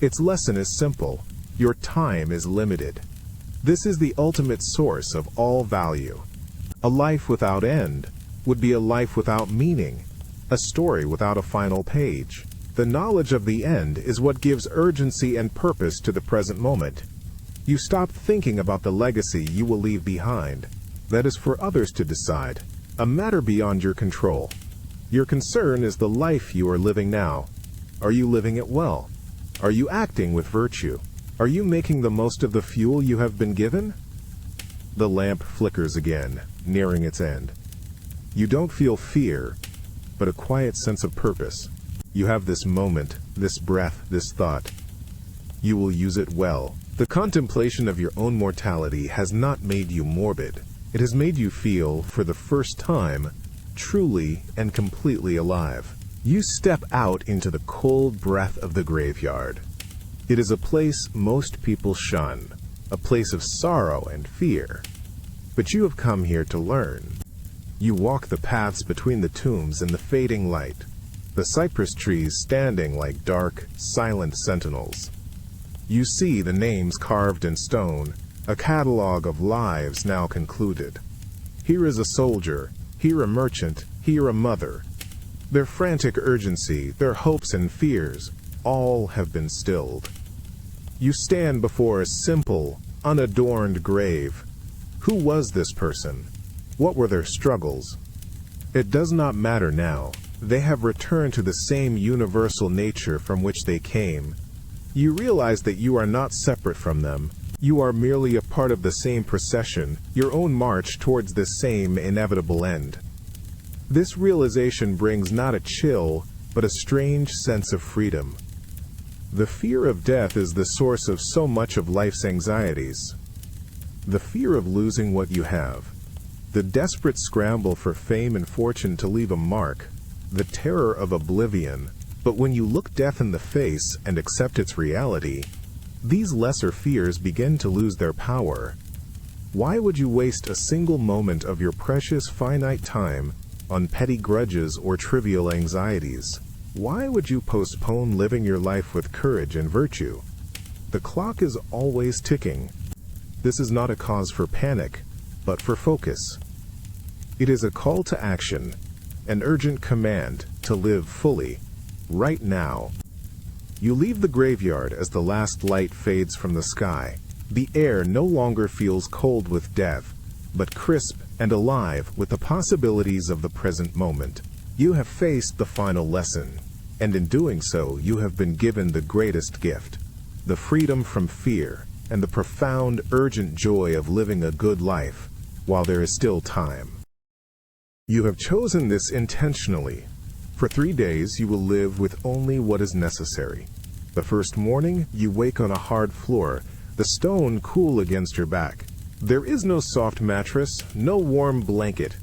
Its lesson is simple. Your time is limited. This is the ultimate source of all value. A life without end would be a life without meaning, a story without a final page. The knowledge of the end is what gives urgency and purpose to the present moment. You stop thinking about the legacy you will leave behind. That is for others to decide, a matter beyond your control. Your concern is the life you are living now. Are you living it well? Are you acting with virtue? Are you making the most of the fuel you have been given? The lamp flickers again, nearing its end. You don't feel fear, but a quiet sense of purpose. You have this moment, this breath, this thought. You will use it well. The contemplation of your own mortality has not made you morbid. It has made you feel, for the first time, truly and completely alive. You step out into the cold breath of the graveyard. It is a place most people shun, a place of sorrow and fear. But you have come here to learn. You walk the paths between the tombs in the fading light, the cypress trees standing like dark, silent sentinels. You see the names carved in stone, a catalogue of lives now concluded. Here is a soldier, here a merchant, here a mother. Their frantic urgency, their hopes and fears, all have been stilled. You stand before a simple, unadorned grave. Who was this person? What were their struggles? It does not matter now. They have returned to the same universal nature from which they came. You realize that you are not separate from them. You are merely a part of the same procession, your own march towards the same inevitable end. This realization brings not a chill, but a strange sense of freedom. The fear of death is the source of so much of life's anxieties. The fear of losing what you have, the desperate scramble for fame and fortune to leave a mark, the terror of oblivion. But when you look death in the face and accept its reality, these lesser fears begin to lose their power. Why would you waste a single moment of your precious finite time on petty grudges or trivial anxieties? Why would you postpone living your life with courage and virtue? The clock is always ticking. This is not a cause for panic, but for focus. It is a call to action, an urgent command to live fully, right now. You leave the graveyard as the last light fades from the sky. The air no longer feels cold with death, but crisp and alive with the possibilities of the present moment. You have faced the final lesson, and in doing so you have been given the greatest gift, the freedom from fear and the profound, urgent joy of living a good life while there is still time. You have chosen this intentionally. For 3 days you will live with only what is necessary. The first morning, you wake on a hard floor, the stone cool against your back. There is no soft mattress, no warm blanket.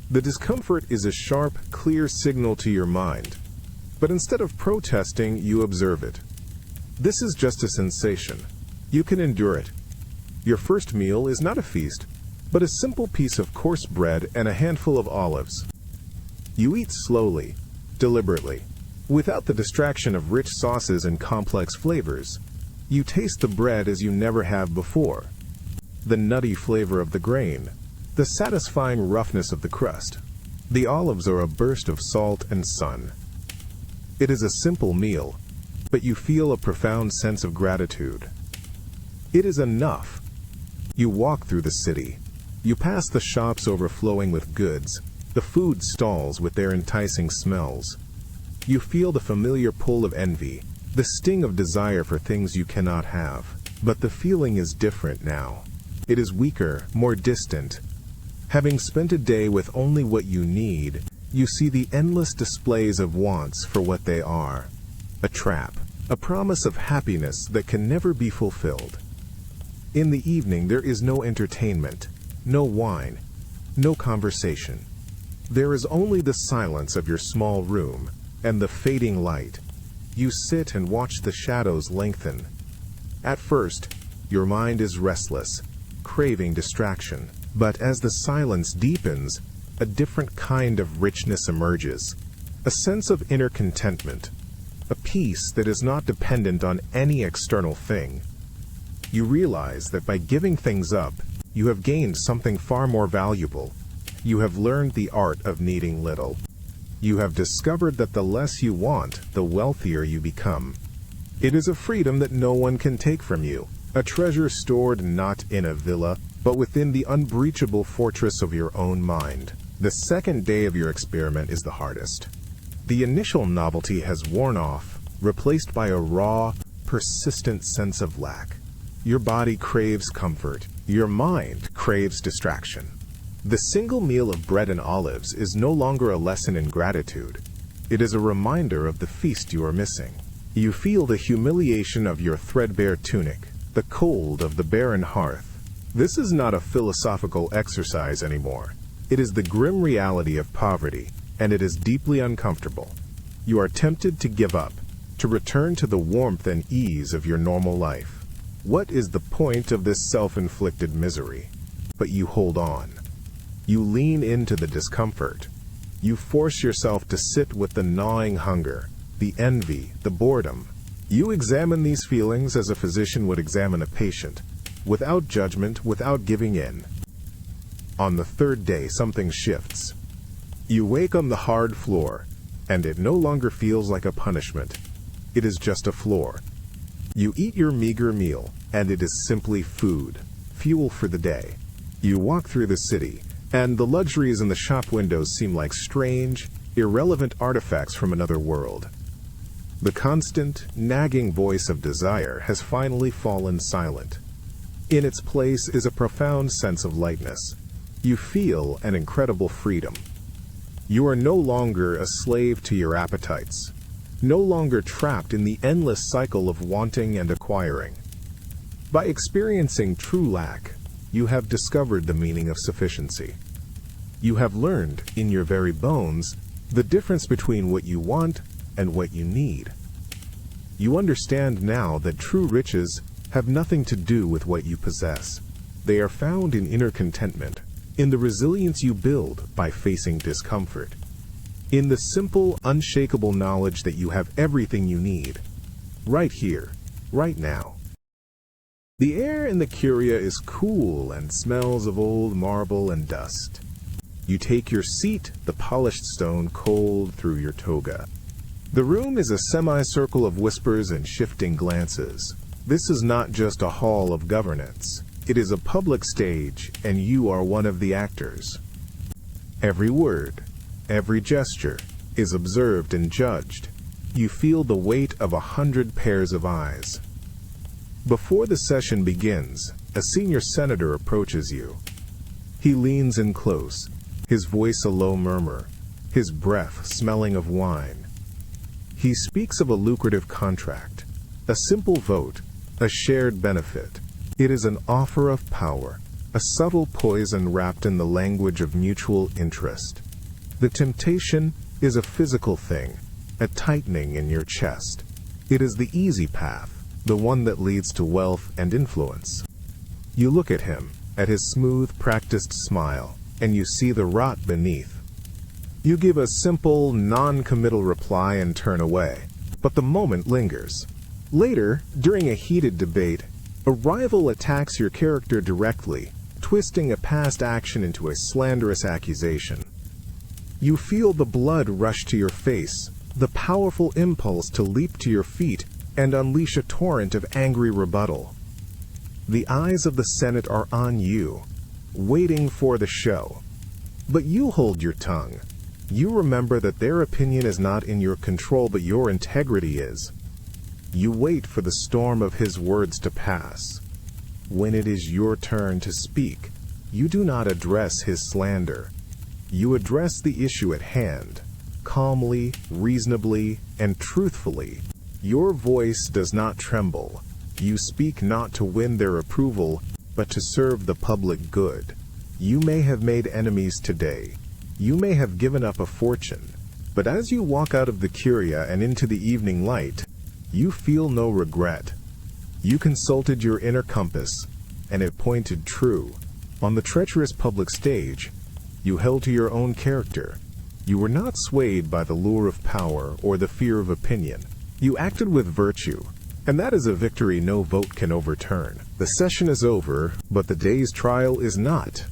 The discomfort is a sharp, clear signal to your mind. But instead of protesting, you observe it. This is just a sensation. You can endure it. Your first meal is not a feast, but a simple piece of coarse bread and a handful of olives. You eat slowly, deliberately, without the distraction of rich sauces and complex flavors. You taste the bread as you never have before. The nutty flavor of the grain, the satisfying roughness of the crust. The olives are a burst of salt and sun. It is a simple meal, but you feel a profound sense of gratitude. It is enough. You walk through the city. You pass the shops overflowing with goods, the food stalls with their enticing smells. You feel the familiar pull of envy, the sting of desire for things you cannot have. But the feeling is different now. It is weaker, more distant. Having spent a day with only what you need, you see the endless displays of wants for what they are. A trap, a promise of happiness that can never be fulfilled. In the evening there is no entertainment, no wine, no conversation. There is only the silence of your small room and the fading light. You sit and watch the shadows lengthen. At first, your mind is restless, craving distraction. But as the silence deepens, a different kind of richness emerges. A sense of inner contentment. A peace that is not dependent on any external thing. You realize that by giving things up, you have gained something far more valuable. You have learned the art of needing little. You have discovered that the less you want, the wealthier you become. It is a freedom that no one can take from you, a treasure stored not in a villa, but within the unbreachable fortress of your own mind. The second day of your experiment is the hardest. The initial novelty has worn off, replaced by a raw, persistent sense of lack. Your body craves comfort. Your mind craves distraction. The single meal of bread and olives is no longer a lesson in gratitude. It is a reminder of the feast you are missing. You feel the humiliation of your threadbare tunic, the cold of the barren hearth. This is not a philosophical exercise anymore. It is the grim reality of poverty, and it is deeply uncomfortable. You are tempted to give up, to return to the warmth and ease of your normal life. What is the point of this self-inflicted misery? But you hold on. You lean into the discomfort. You force yourself to sit with the gnawing hunger, the envy, the boredom. You examine these feelings as a physician would examine a patient, without judgment, without giving in. On the third day, something shifts. You wake on the hard floor, and it no longer feels like a punishment. It is just a floor. You eat your meager meal, and it is simply food, fuel for the day. You walk through the city, and the luxuries in the shop windows seem like strange, irrelevant artifacts from another world. The constant, nagging voice of desire has finally fallen silent. In its place is a profound sense of lightness. You feel an incredible freedom. You are no longer a slave to your appetites, no longer trapped in the endless cycle of wanting and acquiring. By experiencing true lack, you have discovered the meaning of sufficiency. You have learned, in your very bones, the difference between what you want and what you need. You understand now that true riches have nothing to do with what you possess. They are found in inner contentment, in the resilience you build by facing discomfort, in the simple, unshakable knowledge that you have everything you need, right here, right now. The air in the curia is cool and smells of old marble and dust. You take your seat, the polished stone cold through your toga. The room is a semicircle of whispers and shifting glances. This is not just a hall of governance. It is a public stage, and you are one of the actors. Every word, every gesture, is observed and judged. You feel the weight of 100 pairs of eyes. Before the session begins, a senior senator approaches you. He leans in close, his voice a low murmur, his breath smelling of wine. He speaks of a lucrative contract, a simple vote, a shared benefit. It is an offer of power, a subtle poison wrapped in the language of mutual interest. The temptation is a physical thing, a tightening in your chest. It is the easy path, the one that leads to wealth and influence. You look at him, at his smooth, practiced smile, and you see the rot beneath. You give a simple, non-committal reply and turn away, but the moment lingers. Later, during a heated debate, a rival attacks your character directly, twisting a past action into a slanderous accusation. You feel the blood rush to your face, the powerful impulse to leap to your feet and unleash a torrent of angry rebuttal. The eyes of the Senate are on you, waiting for the show. But you hold your tongue. You remember that their opinion is not in your control, but your integrity is. You wait for the storm of his words to pass. When it is your turn to speak, you do not address his slander. You address the issue at hand, calmly, reasonably, and truthfully. Your voice does not tremble. You speak not to win their approval, but to serve the public good. You may have made enemies today. You may have given up a fortune. But as you walk out of the curia and into the evening light, you feel no regret. You consulted your inner compass, and it pointed true. On the treacherous public stage, you held to your own character. You were not swayed by the lure of power or the fear of opinion. You acted with virtue, and that is a victory no vote can overturn. The session is over, but the day's trial is not.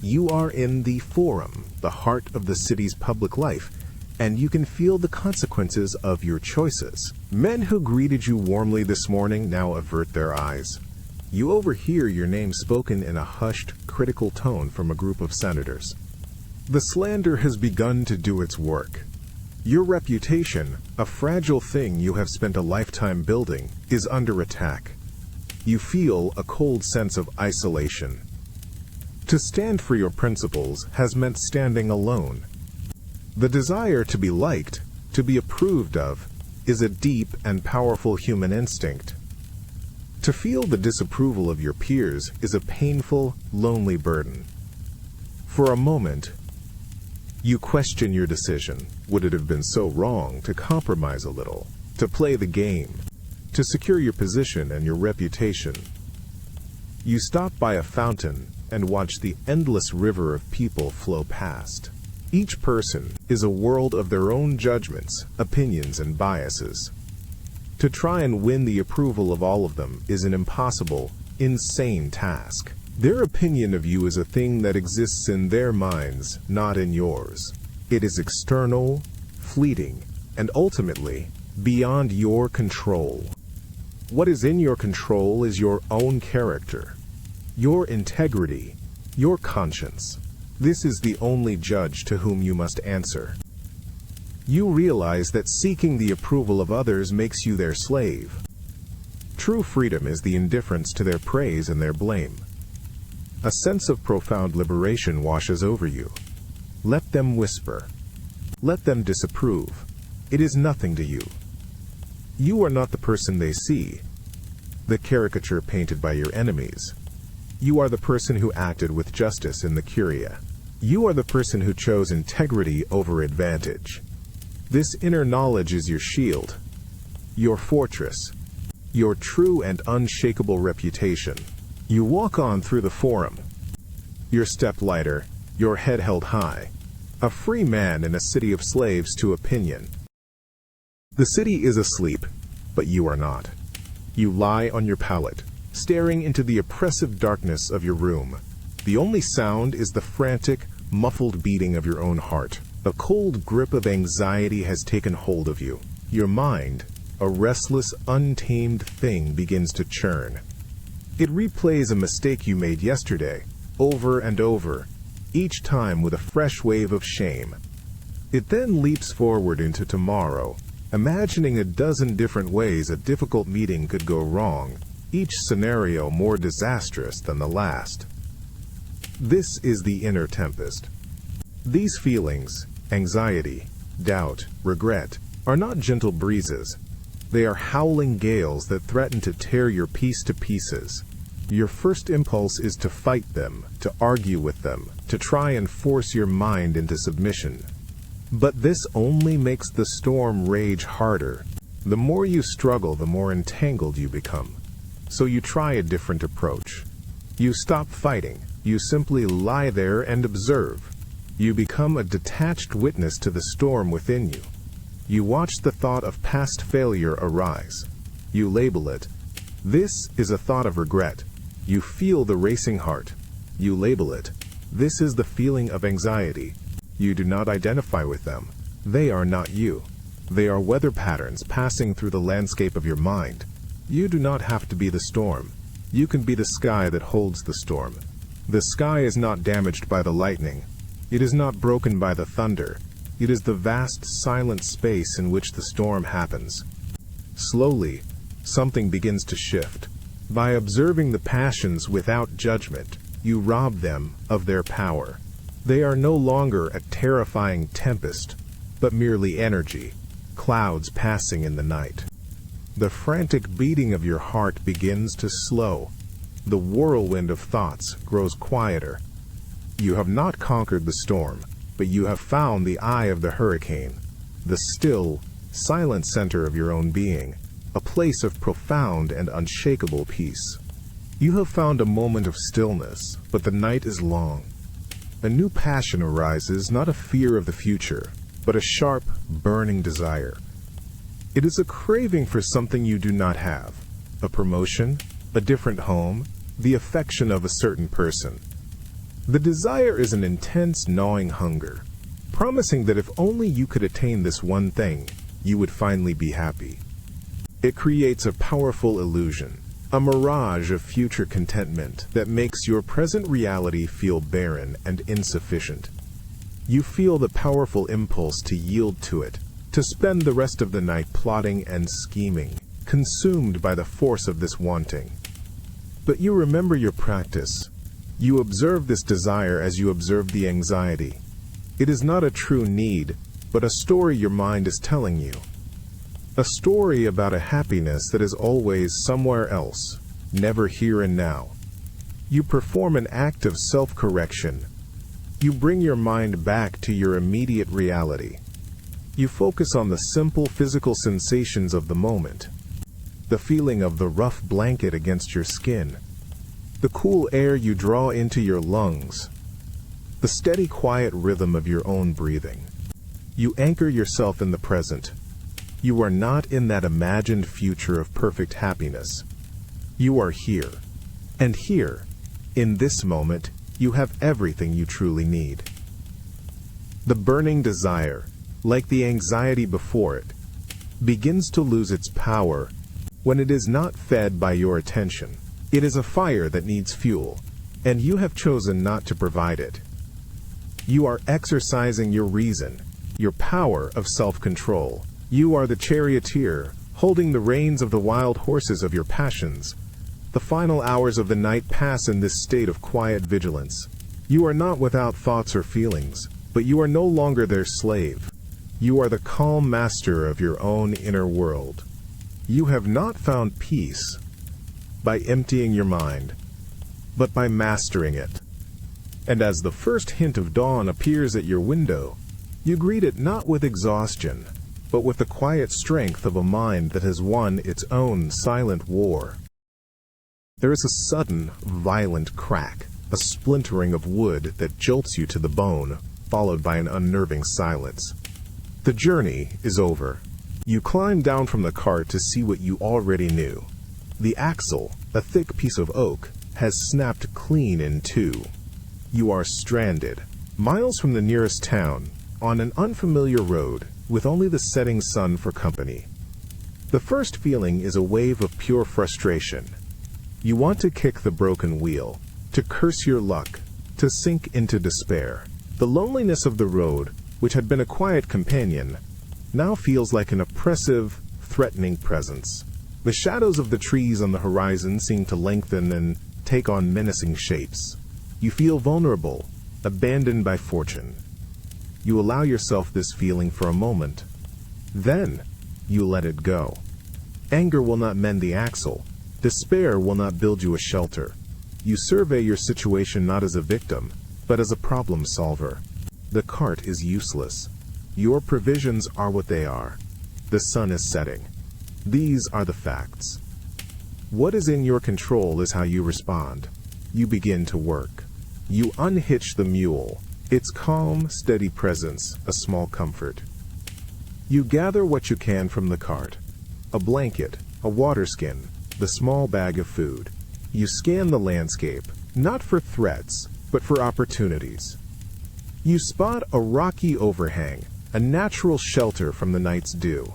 You are in the forum, the heart of the city's public life, and you can feel the consequences of your choices. Men who greeted you warmly this morning now avert their eyes. You overhear your name spoken in a hushed, critical tone from a group of senators. The slander has begun to do its work. Your reputation, a fragile thing you have spent a lifetime building, is under attack. You feel a cold sense of isolation. To stand for your principles has meant standing alone. The desire to be liked, to be approved of, is a deep and powerful human instinct. To feel the disapproval of your peers is a painful, lonely burden. For a moment, you question your decision. Would it have been so wrong to compromise a little, to play the game, to secure your position and your reputation? You stop by a fountain and watch the endless river of people flow past. Each person is a world of their own judgments, opinions, and biases. To try and win the approval of all of them is an impossible, insane task. Their opinion of you is a thing that exists in their minds, not in yours. It is external, fleeting, and ultimately beyond your control. What is in your control is your own character, your integrity, your conscience. This is the only judge to whom you must answer. You realize that seeking the approval of others makes you their slave. True freedom is the indifference to their praise and their blame. A sense of profound liberation washes over you. Let them whisper. Let them disapprove. It is nothing to you. You are not the person they see, the caricature painted by your enemies. You are the person who acted with justice in the curia. You are the person who chose integrity over advantage. This inner knowledge is your shield, your fortress, your true and unshakable reputation. You walk on through the forum, your step lighter, your head held high, a free man in a city of slaves to opinion. The city is asleep, but you are not. You lie on your pallet, staring into the oppressive darkness of your room. The only sound is the frantic, muffled beating of your own heart. A cold grip of anxiety has taken hold of you. Your mind, a restless, untamed thing, begins to churn. It replays a mistake you made yesterday, over and over, each time with a fresh wave of shame. It then leaps forward into tomorrow, imagining a dozen different ways a difficult meeting could go wrong, each scenario more disastrous than the last. This is the inner tempest. These feelings, anxiety, doubt, regret, are not gentle breezes. They are howling gales that threaten to tear your peace to pieces. Your first impulse is to fight them, to argue with them, to try and force your mind into submission. But this only makes the storm rage harder. The more you struggle, the more entangled you become. So you try a different approach. You stop fighting. You simply lie there and observe. You become a detached witness to the storm within you. You watch the thought of past failure arise. You label it. This is a thought of regret. You feel the racing heart. You label it. This is the feeling of anxiety. You do not identify with them. They are not you. They are weather patterns passing through the landscape of your mind. You do not have to be the storm. You can be the sky that holds the storm. The sky is not damaged by the lightning. It is not broken by the thunder. It is the vast, silent space in which the storm happens. Slowly, something begins to shift. By observing the passions without judgment, you rob them of their power. They are no longer a terrifying tempest, but merely energy, clouds passing in the night. The frantic beating of your heart begins to slow. The whirlwind of thoughts grows quieter. You have not conquered the storm, but you have found the eye of the hurricane, the still, silent center of your own being, a place of profound and unshakable peace. You have found a moment of stillness, but the night is long. A new passion arises, not a fear of the future, but a sharp, burning desire. It is a craving for something you do not have, a promotion, a different home, the affection of a certain person. The desire is an intense, gnawing hunger, promising that if only you could attain this one thing, you would finally be happy. It creates a powerful illusion, a mirage of future contentment that makes your present reality feel barren and insufficient. You feel the powerful impulse to yield to it, to spend the rest of the night plotting and scheming, consumed by the force of this wanting. But you remember your practice. You observe this desire as you observe the anxiety. It is not a true need, but a story your mind is telling you. A story about a happiness that is always somewhere else, never here and now. You perform an act of self-correction. You bring your mind back to your immediate reality. You focus on the simple physical sensations of the moment. The feeling of the rough blanket against your skin. The cool air you draw into your lungs. The steady, quiet rhythm of your own breathing. You anchor yourself in the present. You are not in that imagined future of perfect happiness. You are here. And here, in this moment, you have everything you truly need. The burning desire, like the anxiety before it, begins to lose its power when it is not fed by your attention. It is a fire that needs fuel, and you have chosen not to provide it. You are exercising your reason, your power of self-control. You are the charioteer, holding the reins of the wild horses of your passions. The final hours of the night pass in this state of quiet vigilance. You are not without thoughts or feelings, but you are no longer their slave. You are the calm master of your own inner world. You have not found peace by emptying your mind, but by mastering it. And as the first hint of dawn appears at your window, you greet it not with exhaustion, but with the quiet strength of a mind that has won its own silent war. There is a sudden, violent crack, a splintering of wood that jolts you to the bone, followed by an unnerving silence. The journey is over. You climb down from the cart to see what you already knew. The axle, a thick piece of oak, has snapped clean in two. You are stranded, miles from the nearest town, on an unfamiliar road, with only the setting sun for company. The first feeling is a wave of pure frustration. You want to kick the broken wheel, to curse your luck, to sink into despair. The loneliness of the road, which had been a quiet companion, now feels like an oppressive, threatening presence. The shadows of the trees on the horizon seem to lengthen and take on menacing shapes. You feel vulnerable, abandoned by fortune. You allow yourself this feeling for a moment. Then, you let it go. Anger will not mend the axle. Despair will not build you a shelter. You survey your situation not as a victim, but as a problem solver. The cart is useless. Your provisions are what they are. The sun is setting. These are the facts. What is in your control is how you respond. You begin to work. You unhitch the mule. Its calm, steady presence, a small comfort. You gather what you can from the cart. A blanket, a water skin, the small bag of food. You scan the landscape, not for threats, but for opportunities. You spot a rocky overhang, a natural shelter from the night's dew.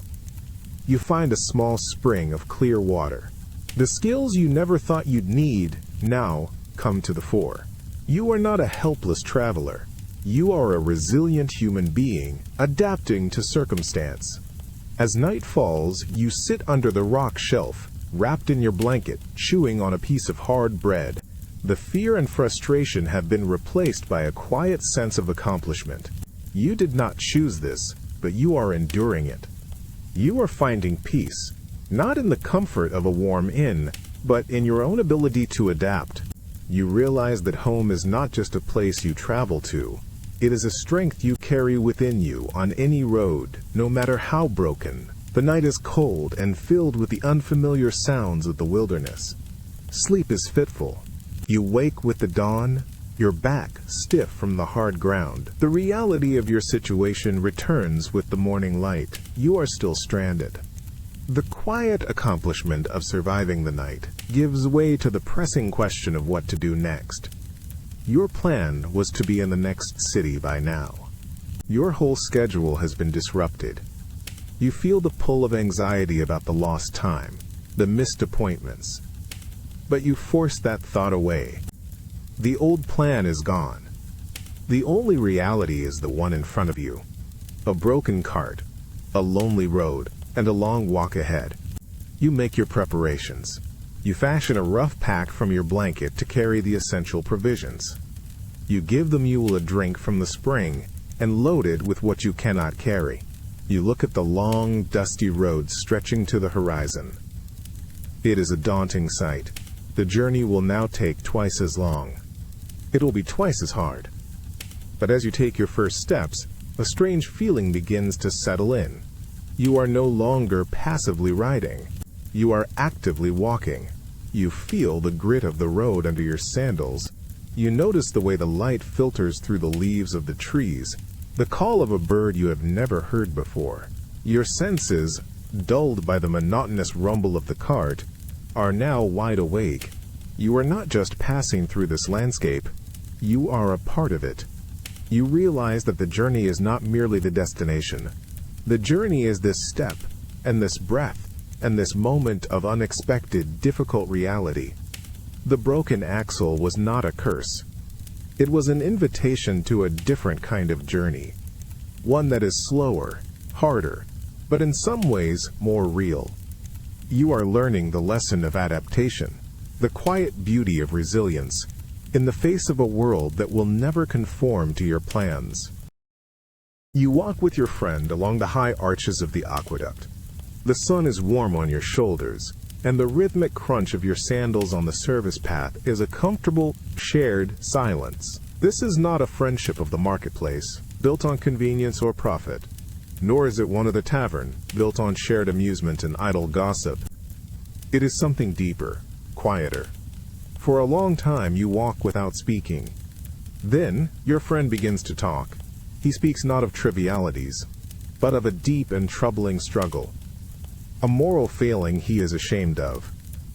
You find a small spring of clear water. The skills you never thought you'd need now come to the fore. You are not a helpless traveler. You are a resilient human being, adapting to circumstance. As night falls, you sit under the rock shelf, wrapped in your blanket, chewing on a piece of hard bread. The fear and frustration have been replaced by a quiet sense of accomplishment. You did not choose this, but you are enduring it. You are finding peace, not in the comfort of a warm inn, but in your own ability to adapt. You realize that home is not just a place you travel to. It is a strength you carry within you on any road, no matter how broken. The night is cold and filled with the unfamiliar sounds of the wilderness. Sleep is fitful. You wake with the dawn, your back stiff from the hard ground. The reality of your situation returns with the morning light. You are still stranded. The quiet accomplishment of surviving the night gives way to the pressing question of what to do next. Your plan was to be in the next city by now. Your whole schedule has been disrupted. You feel the pull of anxiety about the lost time, the missed appointments. But you force that thought away. The old plan is gone. The only reality is the one in front of you. A broken cart, a lonely road, and a long walk ahead. You make your preparations. You fashion a rough pack from your blanket to carry the essential provisions. You give the mule a drink from the spring and load it with what you cannot carry. You look at the long, dusty road stretching to the horizon. It is a daunting sight. The journey will now take twice as long. It will be twice as hard. But as you take your first steps, a strange feeling begins to settle in. You are no longer passively riding. You are actively walking. You feel the grit of the road under your sandals. You notice the way the light filters through the leaves of the trees, the call of a bird you have never heard before. Your senses, dulled by the monotonous rumble of the cart, are now wide awake. You are not just passing through this landscape, you are a part of it. You realize that the journey is not merely the destination. The journey is this step, and this breath, and this moment of unexpected, difficult reality. The broken axle was not a curse. It was an invitation to a different kind of journey. One that is slower, harder, but in some ways more real. You are learning the lesson of adaptation, the quiet beauty of resilience, in the face of a world that will never conform to your plans. You walk with your friend along the high arches of the aqueduct. The sun is warm on your shoulders, and the rhythmic crunch of your sandals on the service path is a comfortable, shared silence. This is not a friendship of the marketplace, built on convenience or profit, nor is it one of the tavern, built on shared amusement and idle gossip. It is something deeper, quieter. For a long time you walk without speaking. Then your friend begins to talk. He speaks not of trivialities, but of a deep and troubling struggle. A moral failing he is ashamed of,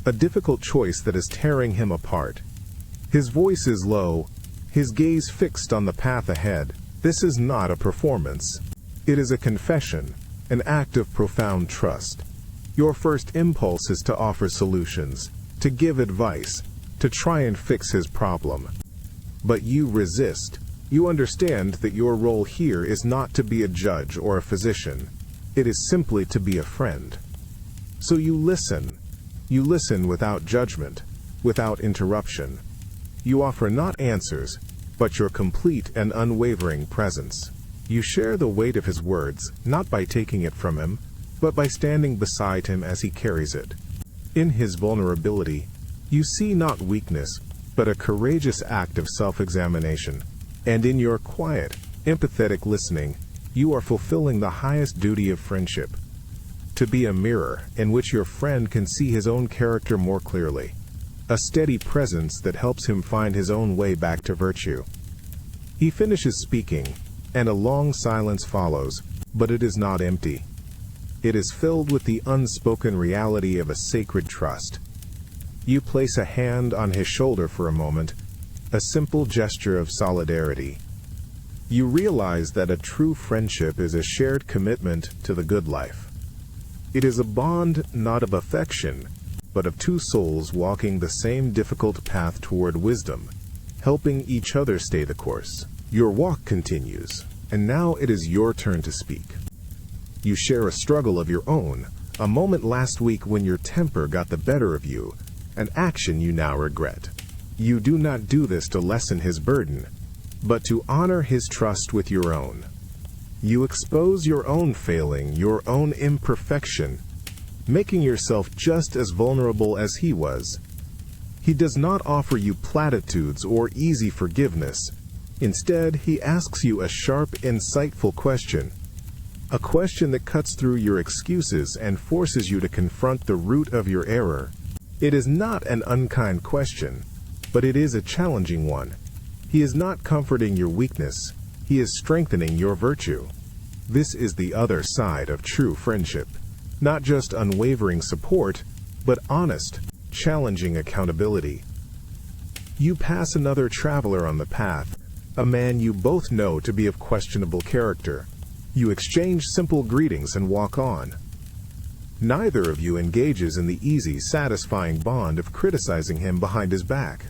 a difficult choice that is tearing him apart. His voice is low, his gaze fixed on the path ahead. This is not a performance. It is a confession, an act of profound trust. Your first impulse is to offer solutions, to give advice, to try and fix his problem. But you resist. You understand that your role here is not to be a judge or a physician. It is simply to be a friend. So you listen. You listen without judgment, without interruption. You offer not answers, but your complete and unwavering presence. You share the weight of his words, not by taking it from him, but by standing beside him as he carries it. In his vulnerability, you see not weakness, but a courageous act of self-examination. And in your quiet, empathetic listening, you are fulfilling the highest duty of friendship: to be a mirror in which your friend can see his own character more clearly, a steady presence that helps him find his own way back to virtue. He finishes speaking, and a long silence follows, but it is not empty. It is filled with the unspoken reality of a sacred trust. You place a hand on his shoulder for a moment, a simple gesture of solidarity. You realize that a true friendship is a shared commitment to the good life. It is a bond not of affection, but of two souls walking the same difficult path toward wisdom, helping each other stay the course. Your walk continues, and now it is your turn to speak. You share a struggle of your own, a moment last week when your temper got the better of you, an action you now regret. You do not do this to lessen his burden, but to honor his trust with your own. You expose your own failing, your own imperfection, making yourself just as vulnerable as he was. He does not offer you platitudes or easy forgiveness. Instead, he asks you a sharp, insightful question. A question that cuts through your excuses and forces you to confront the root of your error. It is not an unkind question, but it is a challenging one. He is not comforting your weakness, he is strengthening your virtue. This is the other side of true friendship. Not just unwavering support, but honest, challenging accountability. You pass another traveler on the path, a man you both know to be of questionable character. You exchange simple greetings and walk on. Neither of you engages in the easy, satisfying bond of criticizing him behind his back.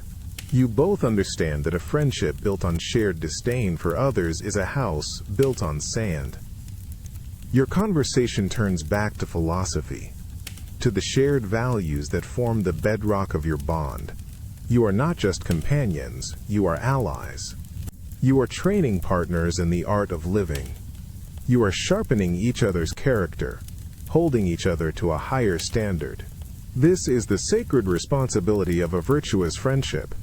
You both understand that a friendship built on shared disdain for others is a house built on sand. Your conversation turns back to philosophy, to the shared values that form the bedrock of your bond. You are not just companions, you are allies. You are training partners in the art of living. You are sharpening each other's character, holding each other to a higher standard. This is the sacred responsibility of a virtuous friendship.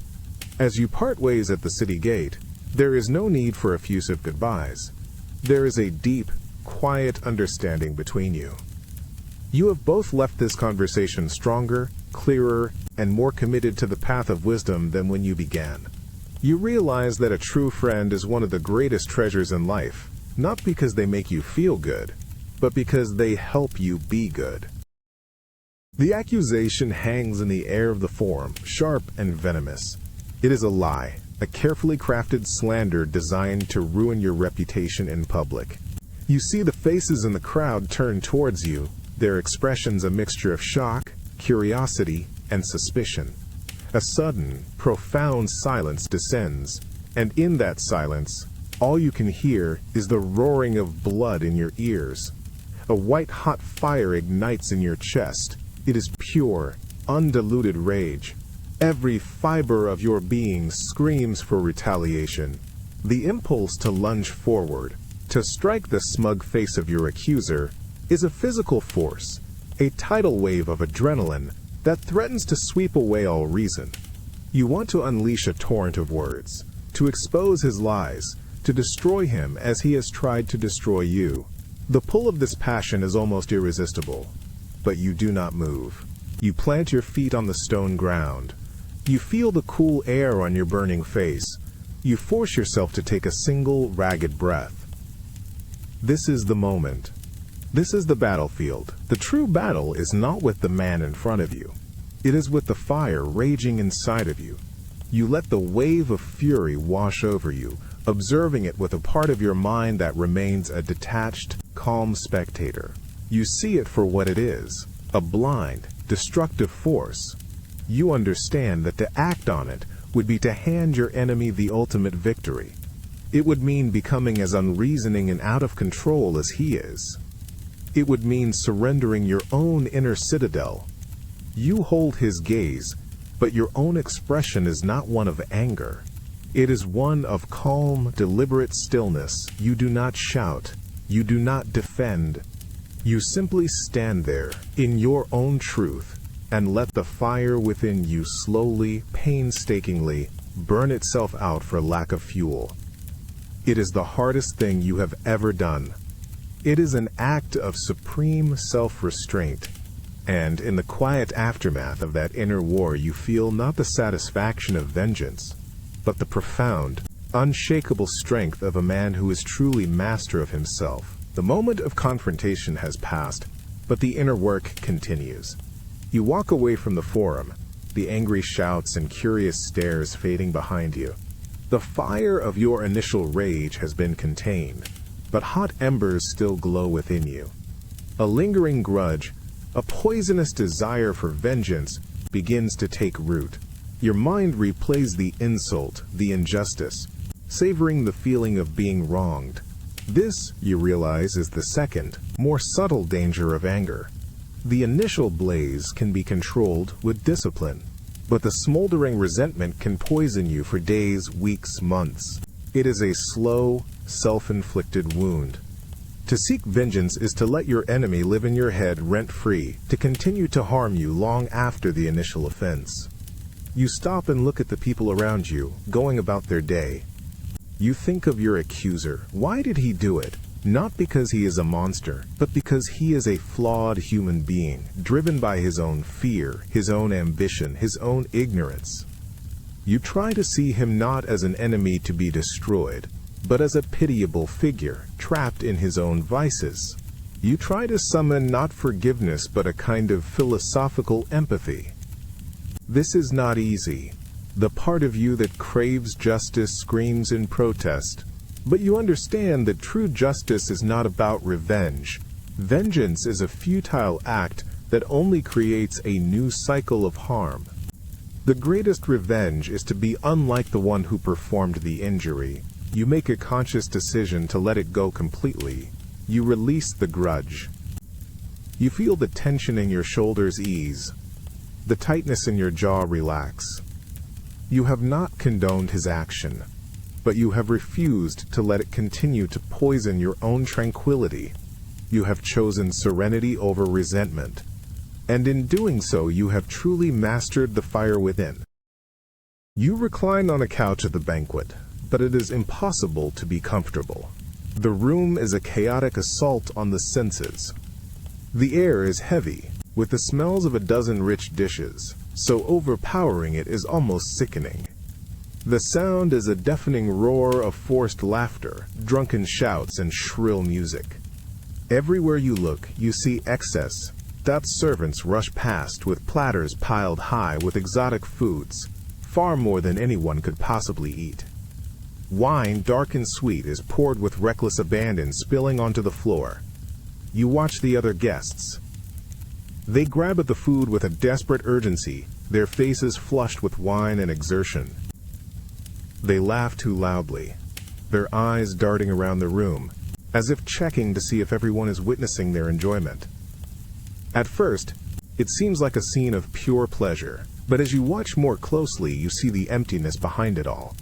As you part ways at the city gate, there is no need for effusive goodbyes. There is a deep, quiet understanding between you. You have both left this conversation stronger, clearer, and more committed to the path of wisdom than when you began. You realize that a true friend is one of the greatest treasures in life, not because they make you feel good, but because they help you be good. The accusation hangs in the air of the forum, sharp and venomous. It is a lie, a carefully crafted slander designed to ruin your reputation in public. You see the faces in the crowd turn towards you, their expressions a mixture of shock, curiosity, and suspicion. A sudden, profound silence descends, and in that silence, all you can hear is the roaring of blood in your ears. A white-hot fire ignites in your chest. It is pure, undiluted rage. Every fiber of your being screams for retaliation. The impulse to lunge forward, to strike the smug face of your accuser, is a physical force, a tidal wave of adrenaline that threatens to sweep away all reason. You want to unleash a torrent of words, to expose his lies, to destroy him as he has tried to destroy you. The pull of this passion is almost irresistible, but you do not move. You plant your feet on the stone ground. You feel the cool air on your burning face. You force yourself to take a single, ragged breath. This is the moment. This is the battlefield. The true battle is not with the man in front of you. It is with the fire raging inside of you. You let the wave of fury wash over you, observing it with a part of your mind that remains a detached, calm spectator. You see it for what it is, a blind, destructive force. You understand that to act on it would be to hand your enemy the ultimate victory. It would mean becoming as unreasoning and out of control as he is. It would mean surrendering your own inner citadel. You hold his gaze, but your own expression is not one of anger. It is one of calm, deliberate stillness. You do not shout. You do not defend. You simply stand there, in your own truth, and let the fire within you slowly, painstakingly, burn itself out for lack of fuel. It is the hardest thing you have ever done. It is an act of supreme self-restraint, and in the quiet aftermath of that inner war you feel not the satisfaction of vengeance, but the profound, unshakable strength of a man who is truly master of himself. The moment of confrontation has passed, but the inner work continues. You walk away from the forum, the angry shouts and curious stares fading behind you. The fire of your initial rage has been contained, but hot embers still glow within you. A lingering grudge, a poisonous desire for vengeance, begins to take root. Your mind replays the insult, the injustice, savoring the feeling of being wronged. This, you realize, is the second, more subtle danger of anger. The initial blaze can be controlled with discipline, but the smoldering resentment can poison you for days, weeks, months. It is a slow, self-inflicted wound. To seek vengeance is to let your enemy live in your head rent-free, to continue to harm you long after the initial offense. You stop and look at the people around you, going about their day. You think of your accuser. Why did he do it? Not because he is a monster, but because he is a flawed human being, driven by his own fear, his own ambition, his own ignorance. You try to see him not as an enemy to be destroyed, but as a pitiable figure, trapped in his own vices. You try to summon not forgiveness, but a kind of philosophical empathy. This is not easy. The part of you that craves justice screams in protest. But you understand that true justice is not about revenge. Vengeance is a futile act that only creates a new cycle of harm. The greatest revenge is to be unlike the one who performed the injury. You make a conscious decision to let it go completely. You release the grudge. You feel the tension in your shoulders ease, the tightness in your jaw relax. You have not condoned his action, but you have refused to let it continue to poison your own tranquility. You have chosen serenity over resentment, and in doing so you have truly mastered the fire within. You recline on a couch at the banquet, but it is impossible to be comfortable. The room is a chaotic assault on the senses. The air is heavy, with the smells of a dozen rich dishes, so overpowering it is almost sickening. The sound is a deafening roar of forced laughter, drunken shouts, and shrill music. Everywhere you look, you see excess. That servants rush past with platters piled high with exotic foods, far more than anyone could possibly eat. Wine, dark and sweet, is poured with reckless abandon, spilling onto the floor. You watch the other guests. They grab at the food with a desperate urgency, their faces flushed with wine and exertion. They laugh too loudly, their eyes darting around the room, as if checking to see if everyone is witnessing their enjoyment. At first, it seems like a scene of pure pleasure, but as you watch more closely, you see the emptiness behind it all.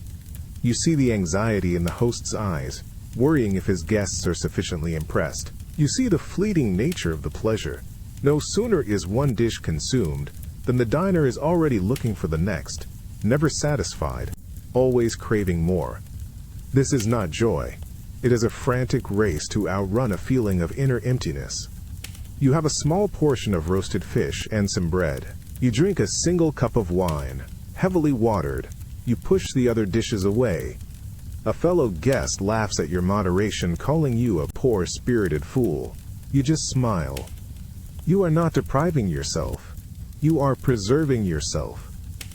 You see the anxiety in the host's eyes, worrying if his guests are sufficiently impressed. You see the fleeting nature of the pleasure. No sooner is one dish consumed than the diner is already looking for the next, never satisfied, always craving more. This is not joy. It is a frantic race to outrun a feeling of inner emptiness. You have a small portion of roasted fish and some bread. You drink a single cup of wine, heavily watered. You push the other dishes away. A fellow guest laughs at your moderation, calling you a poor-spirited fool. You just smile. You are not depriving yourself. You are preserving yourself.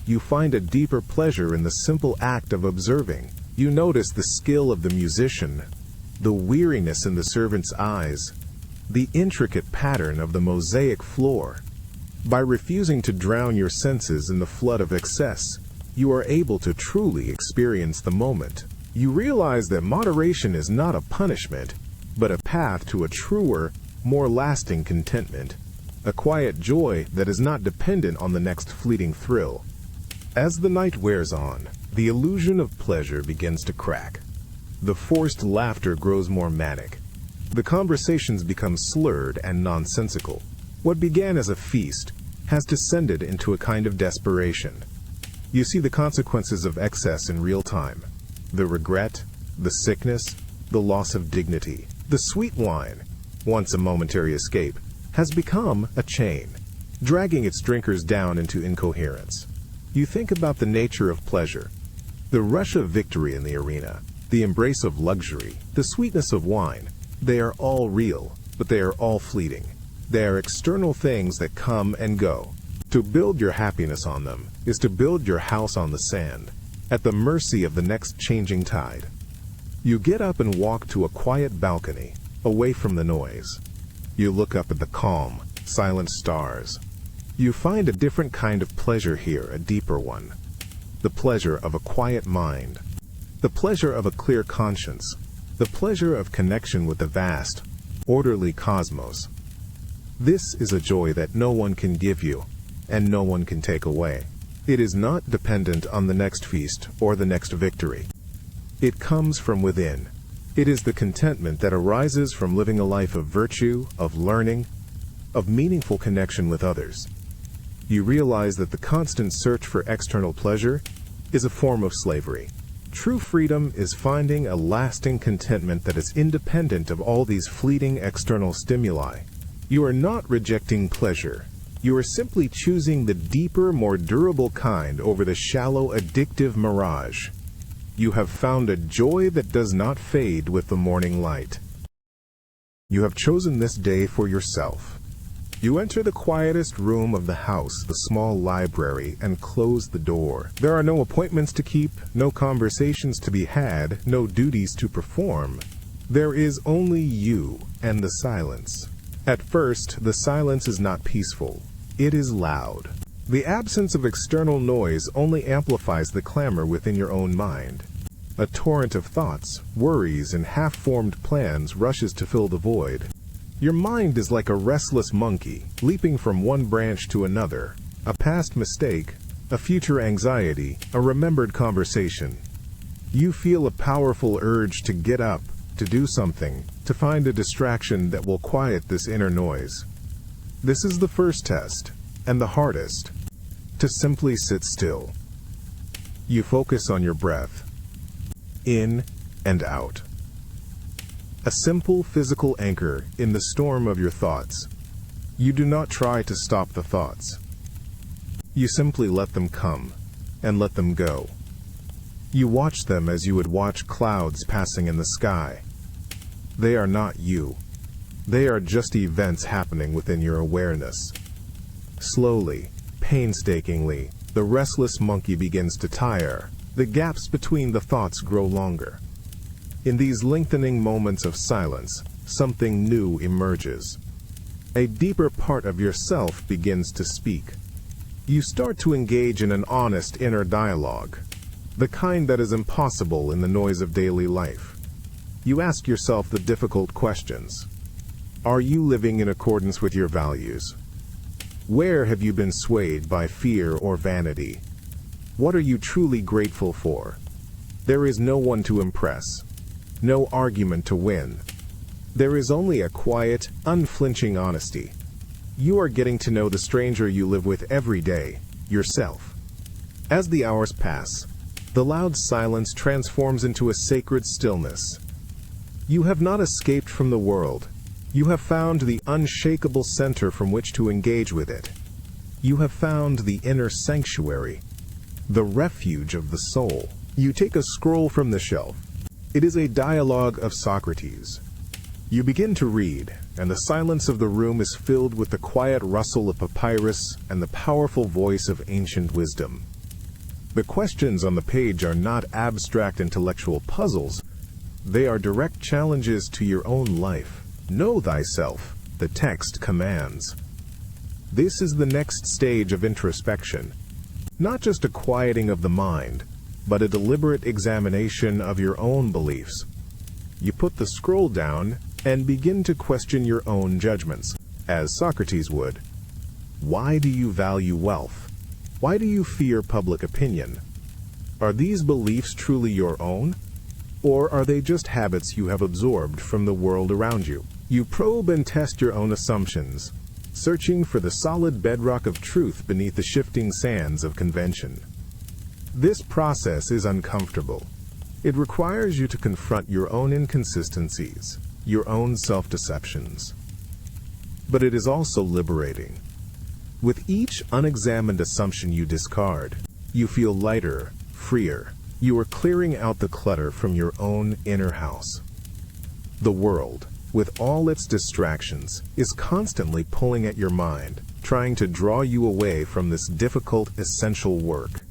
You find a deeper pleasure in the simple act of observing. You notice the skill of the musician, the weariness in the servant's eyes, the intricate pattern of the mosaic floor. By refusing to drown your senses in the flood of excess, you are able to truly experience the moment. You realize that moderation is not a punishment, but a path to a truer, more lasting contentment, a quiet joy that is not dependent on the next fleeting thrill. As the night wears on, the illusion of pleasure begins to crack. The forced laughter grows more manic. The conversations become slurred and nonsensical. What began as a feast has descended into a kind of desperation. You see the consequences of excess in real time. The regret, the sickness, the loss of dignity. The sweet wine, once a momentary escape, has become a chain, dragging its drinkers down into incoherence. You think about the nature of pleasure, the rush of victory in the arena, the embrace of luxury, the sweetness of wine. They are all real, but they are all fleeting. They are external things that come and go. To build your happiness on them is to build your house on the sand, at the mercy of the next changing tide. You get up and walk to a quiet balcony, away from the noise. You look up at the calm, silent stars. You find a different kind of pleasure here, a deeper one. The pleasure of a quiet mind. The pleasure of a clear conscience. The pleasure of connection with the vast, orderly cosmos. This is a joy that no one can give you, and no one can take away. It is not dependent on the next feast or the next victory. It comes from within. It is the contentment that arises from living a life of virtue, of learning, of meaningful connection with others. You realize that the constant search for external pleasure is a form of slavery. True freedom is finding a lasting contentment that is independent of all these fleeting external stimuli. You are not rejecting pleasure. You are simply choosing the deeper, more durable kind over the shallow, addictive mirage. You have found a joy that does not fade with the morning light. You have chosen this day for yourself. You enter the quietest room of the house, the small library, and close the door. There are no appointments to keep, no conversations to be had, no duties to perform. There is only you and the silence. At first, the silence is not peaceful. It is loud. The absence of external noise only amplifies the clamor within your own mind. A torrent of thoughts, worries, and half-formed plans rushes to fill the void. Your mind is like a restless monkey, leaping from one branch to another. A past mistake, a future anxiety, a remembered conversation. You feel a powerful urge to get up, to do something, to find a distraction that will quiet this inner noise. This is the first test, and the hardest. To simply sit still. You focus on your breath, in and out. A simple physical anchor in the storm of your thoughts. You do not try to stop the thoughts. You simply let them come, and let them go. You watch them as you would watch clouds passing in the sky. They are not you. They are just events happening within your awareness. Slowly, painstakingly, the restless monkey begins to tire. The gaps between the thoughts grow longer. In these lengthening moments of silence, something new emerges. A deeper part of yourself begins to speak. You start to engage in an honest inner dialogue, the kind that is impossible in the noise of daily life. You ask yourself the difficult questions. Are you living in accordance with your values? Where have you been swayed by fear or vanity? What are you truly grateful for? There is no one to impress, no argument to win. There is only a quiet, unflinching honesty. You are getting to know the stranger you live with every day, yourself. As the hours pass, the loud silence transforms into a sacred stillness. You have not escaped from the world. You have found the unshakable center from which to engage with it. You have found the inner sanctuary, the refuge of the soul. You take a scroll from the shelf. It is a dialogue of Socrates. You begin to read, and the silence of the room is filled with the quiet rustle of papyrus and the powerful voice of ancient wisdom. The questions on the page are not abstract intellectual puzzles. They are direct challenges to your own life. Know thyself, the text commands. This is the next stage of introspection. Not just a quieting of the mind, but a deliberate examination of your own beliefs. You put the scroll down and begin to question your own judgments, as Socrates would. Why do you value wealth? Why do you fear public opinion? Are these beliefs truly your own? Or are they just habits you have absorbed from the world around you? You probe and test your own assumptions, searching for the solid bedrock of truth beneath the shifting sands of convention. This process is uncomfortable. It requires you to confront your own inconsistencies, your own self-deceptions. But it is also liberating. With each unexamined assumption you discard, you feel lighter, freer. You are clearing out the clutter from your own inner house. The world, with all its distractions, is constantly pulling at your mind, trying to draw you away from this difficult, essential work.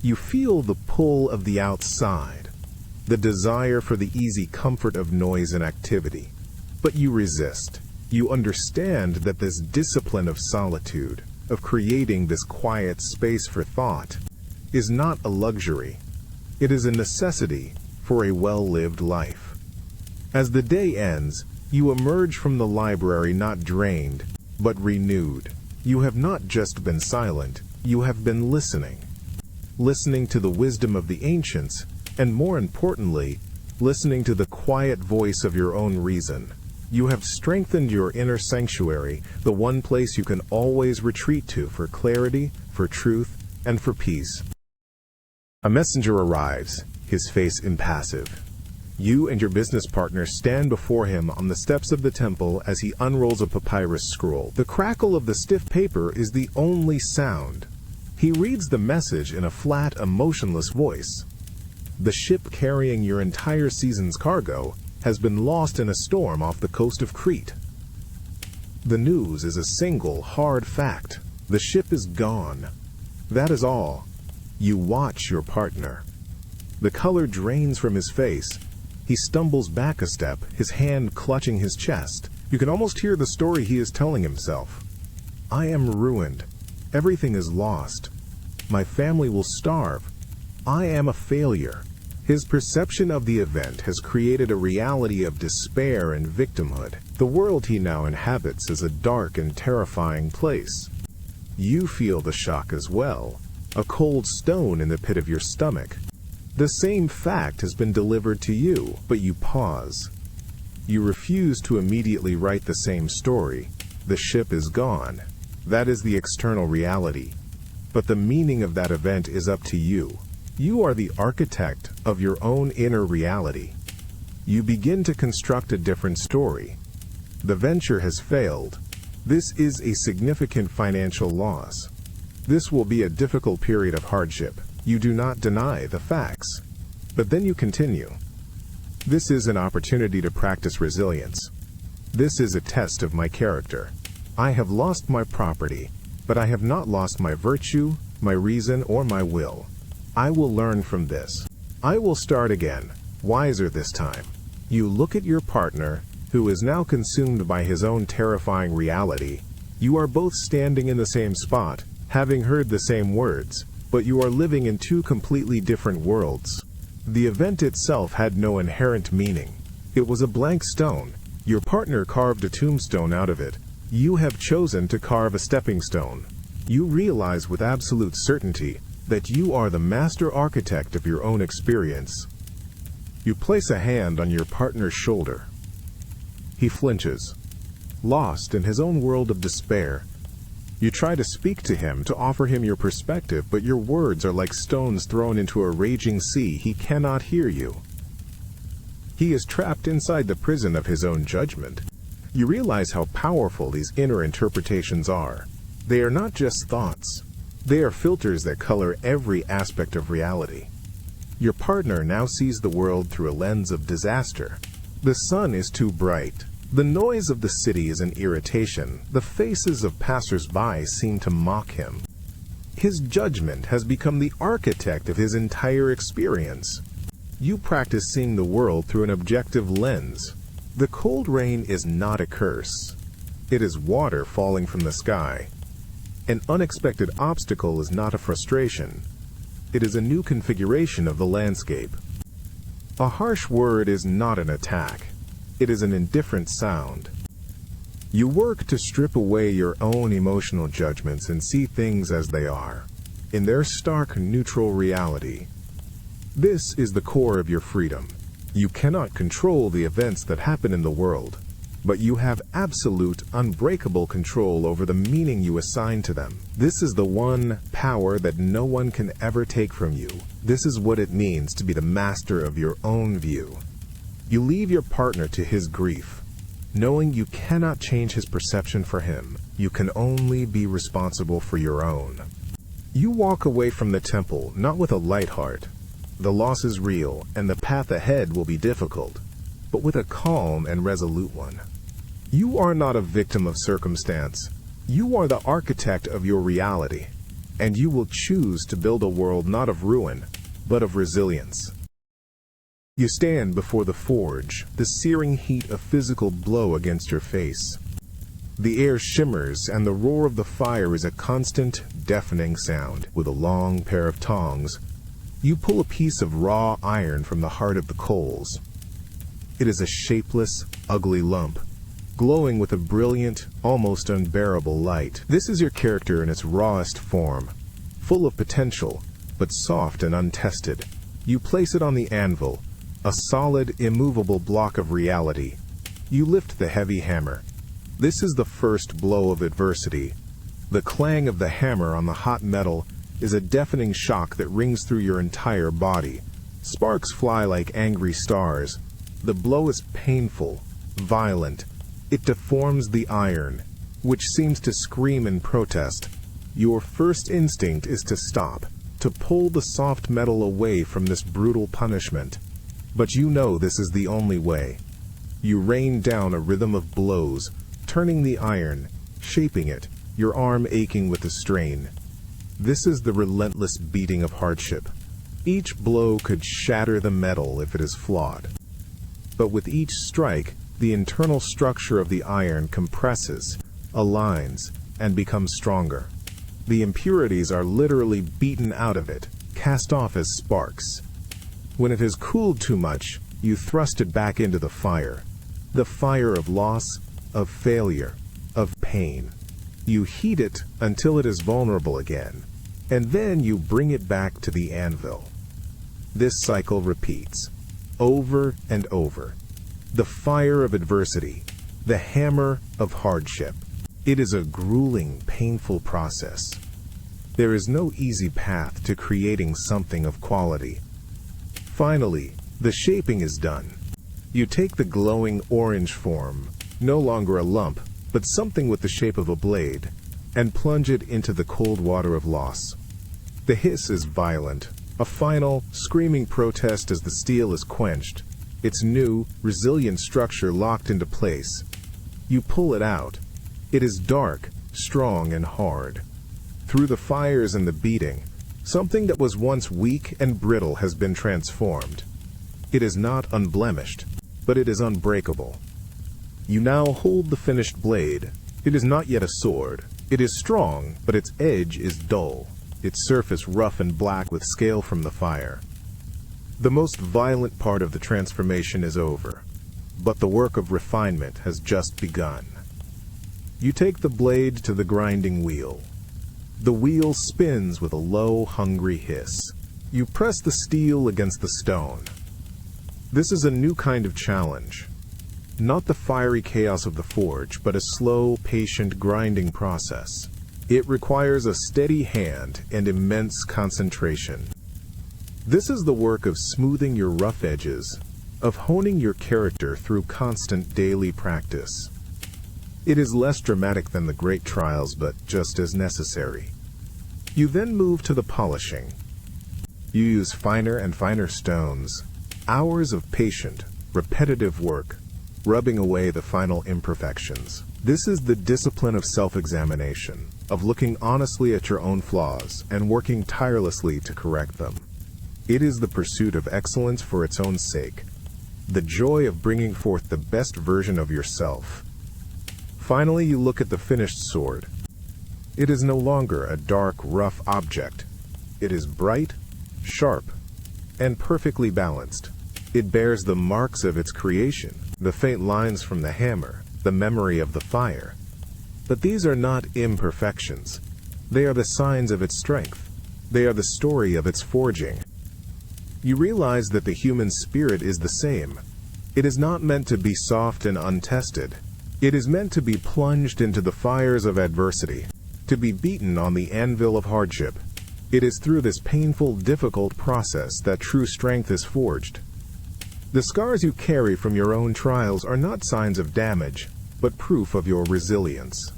You feel the pull of the outside, the desire for the easy comfort of noise and activity. But you resist. You understand that this discipline of solitude, of creating this quiet space for thought, is not a luxury. It is a necessity for a well-lived life. As the day ends, you emerge from the library not drained, but renewed. You have not just been silent, you have been listening. Listening to the wisdom of the ancients, and more importantly, listening to the quiet voice of your own reason. You have strengthened your inner sanctuary, the one place you can always retreat to for clarity, for truth, and for peace. A messenger arrives, his face impassive. You and your business partner stand before him on the steps of the temple as he unrolls a papyrus scroll. The crackle of the stiff paper is the only sound. He reads the message in a flat, emotionless voice. The ship carrying your entire season's cargo has been lost in a storm off the coast of Crete. The news is a single, hard fact. The ship is gone. That is all. You watch your partner. The color drains from his face. He stumbles back a step, his hand clutching his chest. You can almost hear the story he is telling himself. I am ruined. Everything is lost. My family will starve. I am a failure. His perception of the event has created a reality of despair and victimhood. The world he now inhabits is a dark and terrifying place. You feel the shock as well. A cold stone in the pit of your stomach. The same fact has been delivered to you, but you pause. You refuse to immediately write the same story. The ship is gone. That is the external reality. But the meaning of that event is up to you. You are the architect of your own inner reality. You begin to construct a different story. The venture has failed. This is a significant financial loss. This will be a difficult period of hardship. You do not deny the facts. But then you continue. This is an opportunity to practice resilience. This is a test of my character. I have lost my property, but I have not lost my virtue, my reason, or my will. I will learn from this. I will start again, wiser this time. You look at your partner, who is now consumed by his own terrifying reality. You are both standing in the same spot, having heard the same words, but you are living in two completely different worlds. The event itself had no inherent meaning. It was a blank stone. Your partner carved a tombstone out of it. You have chosen to carve a stepping stone. You realize with absolute certainty that you are the master architect of your own experience. You place a hand on your partner's shoulder. He flinches, lost in his own world of despair. You try to speak to him, to offer him your perspective, but your words are like stones thrown into a raging sea. He cannot hear you. He is trapped inside the prison of his own judgment. You realize how powerful these inner interpretations are. They are not just thoughts. They are filters that color every aspect of reality. Your partner now sees the world through a lens of disaster. The sun is too bright. The noise of the city is an irritation. The faces of passers-by seem to mock him. His judgment has become the architect of his entire experience. You practice seeing the world through an objective lens. The cold rain is not a curse. It is water falling from the sky. An unexpected obstacle is not a frustration. It is a new configuration of the landscape. A harsh word is not an attack. It is an indifferent sound. You work to strip away your own emotional judgments and see things as they are, in their stark, neutral reality. This is the core of your freedom. You cannot control the events that happen in the world, but you have absolute, unbreakable control over the meaning you assign to them. This is the one power that no one can ever take from you. This is what it means to be the master of your own view. You leave your partner to his grief, knowing you cannot change his perception for him. You can only be responsible for your own. You walk away from the temple not with a light heart. The loss is real, and the path ahead will be difficult, but with a calm and resolute one. You are not a victim of circumstance. You are the architect of your reality, and you will choose to build a world not of ruin, but of resilience. You stand before the forge, the searing heat of physical blow against your face. The air shimmers, and the roar of the fire is a constant, deafening sound. With a long pair of tongs, you pull a piece of raw iron from the heart of the coals. It is a shapeless, ugly lump, glowing with a brilliant, almost unbearable light. This is your character in its rawest form, full of potential, but soft and untested. You place it on the anvil, a solid, immovable block of reality. You lift the heavy hammer. This is the first blow of adversity. The clang of the hammer on the hot metal is a deafening shock that rings through your entire body. Sparks fly like angry stars. The blow is painful, violent. It deforms the iron, which seems to scream in protest. Your first instinct is to stop, to pull the soft metal away from this brutal punishment. But you know this is the only way. You rain down a rhythm of blows, turning the iron, shaping it, your arm aching with the strain. This is the relentless beating of hardship. Each blow could shatter the metal if it is flawed. But with each strike, the internal structure of the iron compresses, aligns, and becomes stronger. The impurities are literally beaten out of it, cast off as sparks. When it has cooled too much, you thrust it back into the fire of loss, of failure, of pain. You heat it until it is vulnerable again, and then you bring it back to the anvil. This cycle repeats, over and over. The fire of adversity, the hammer of hardship. It is a grueling, painful process. There is no easy path to creating something of quality. Finally, the shaping is done. You take the glowing orange form, no longer a lump, but something with the shape of a blade, and plunge it into the cold water of loss. The hiss is violent, a final, screaming protest as the steel is quenched, its new, resilient structure locked into place. You pull it out. It is dark, strong, and hard. Through the fires and the beating, something that was once weak and brittle has been transformed. It is not unblemished, but it is unbreakable. You now hold the finished blade. It is not yet a sword. It is strong, but its edge is dull, its surface rough and black with scale from the fire. The most violent part of the transformation is over, but the work of refinement has just begun. You take the blade to the grinding wheel. The wheel spins with a low, hungry hiss. You press the steel against the stone. This is a new kind of challenge. Not the fiery chaos of the forge, but a slow, patient grinding process. It requires a steady hand and immense concentration. This is the work of smoothing your rough edges, of honing your character through constant daily practice. It is less dramatic than the great trials, but just as necessary. You then move to the polishing. You use finer and finer stones, hours of patient, repetitive work, rubbing away the final imperfections. This is the discipline of self-examination, of looking honestly at your own flaws and working tirelessly to correct them. It is the pursuit of excellence for its own sake, the joy of bringing forth the best version of yourself. Finally, you look at the finished sword. It is no longer a dark, rough object. It is bright, sharp, and perfectly balanced. It bears the marks of its creation, the faint lines from the hammer, the memory of the fire. But these are not imperfections. They are the signs of its strength. They are the story of its forging. You realize that the human spirit is the same. It is not meant to be soft and untested. It is meant to be plunged into the fires of adversity, to be beaten on the anvil of hardship. It is through this painful, difficult process that true strength is forged. The scars you carry from your own trials are not signs of damage, but proof of your resilience.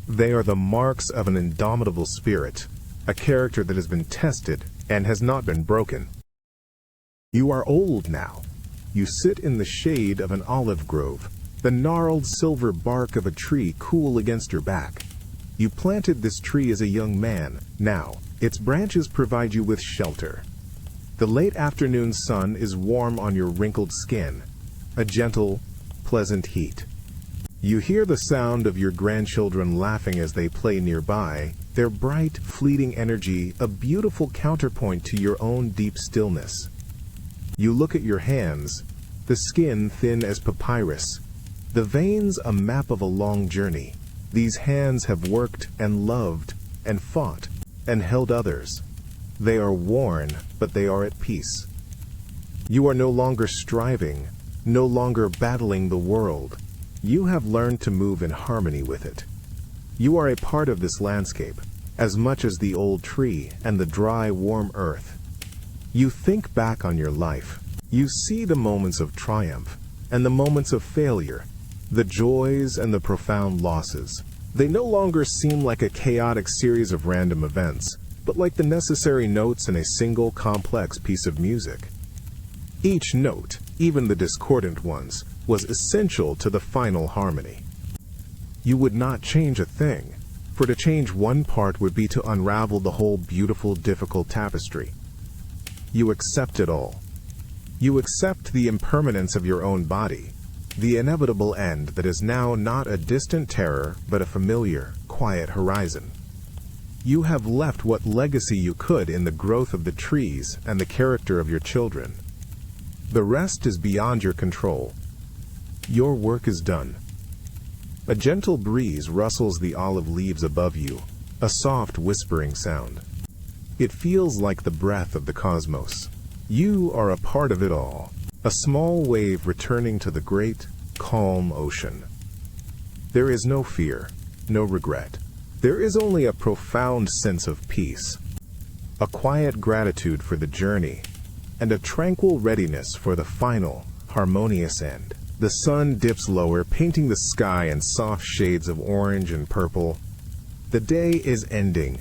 They are the marks of an indomitable spirit, a character that has been tested and has not been broken. You are old now. You sit in the shade of an olive grove, the gnarled silver bark of a tree cool against your back. You planted this tree as a young man. Now, its branches provide you with shelter. The late afternoon sun is warm on your wrinkled skin, a gentle, pleasant heat. You hear the sound of your grandchildren laughing as they play nearby, their bright, fleeting energy a beautiful counterpoint to your own deep stillness. You look at your hands, the skin thin as papyrus, the veins a map of a long journey. These hands have worked and loved and fought and held others. They are worn, but they are at peace. You are no longer striving, no longer battling the world. You have learned to move in harmony with it. You are a part of this landscape, as much as the old tree and the dry, warm earth. You think back on your life. You see the moments of triumph and the moments of failure, the joys and the profound losses. They no longer seem like a chaotic series of random events, but like the necessary notes in a single complex piece of music. Each note, even the discordant ones, was essential to the final harmony. You would not change a thing, for to change one part would be to unravel the whole beautiful, difficult tapestry. You accept it all. You accept the impermanence of your own body, the inevitable end that is now not a distant terror, but a familiar, quiet horizon. You have left what legacy you could in the growth of the trees and the character of your children. The rest is beyond your control. Your work is done. A gentle breeze rustles the olive leaves above you, a soft whispering sound. It feels like the breath of the cosmos. You are a part of it all, a small wave returning to the great, calm ocean. There is no fear, no regret. There is only a profound sense of peace, a quiet gratitude for the journey, and a tranquil readiness for the final, harmonious end. The sun dips lower, painting the sky in soft shades of orange and purple. The day is ending,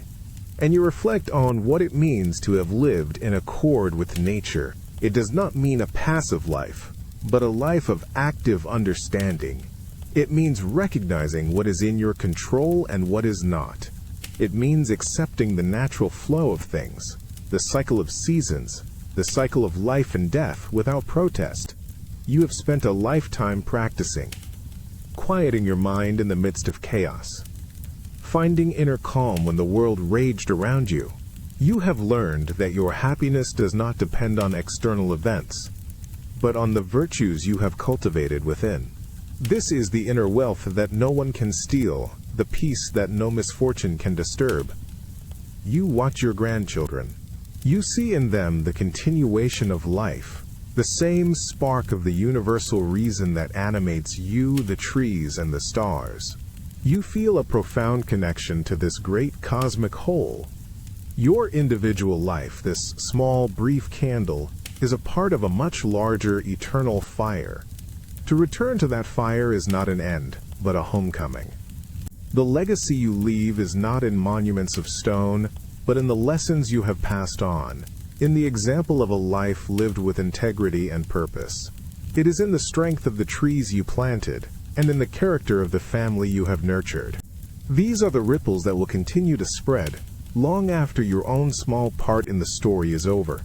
and you reflect on what it means to have lived in accord with nature. It does not mean a passive life, but a life of active understanding. It means recognizing what is in your control and what is not. It means accepting the natural flow of things, the cycle of seasons, the cycle of life and death without protest. You have spent a lifetime practicing, quieting your mind in the midst of chaos, finding inner calm when the world raged around you. You have learned that your happiness does not depend on external events, but on the virtues you have cultivated within. This is the inner wealth that no one can steal, the peace that no misfortune can disturb. You watch your grandchildren. You see in them the continuation of life, the same spark of the universal reason that animates you, the trees, and the stars. You feel a profound connection to this great cosmic whole. Your individual life, this small, brief candle, is a part of a much larger, eternal fire. To return to that fire is not an end, but a homecoming. The legacy you leave is not in monuments of stone, but in the lessons you have passed on, in the example of a life lived with integrity and purpose. It is in the strength of the trees you planted, and in the character of the family you have nurtured. These are the ripples that will continue to spread, long after your own small part in the story is over.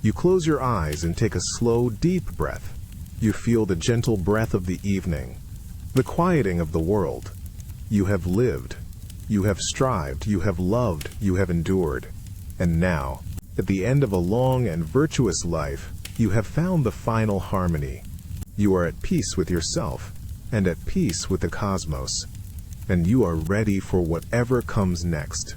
You close your eyes and take a slow, deep breath. You feel the gentle breath of the evening, the quieting of the world. You have lived, you have strived, you have loved, you have endured. And now, at the end of a long and virtuous life, you have found the final harmony. You are at peace with yourself, and at peace with the cosmos, and you are ready for whatever comes next.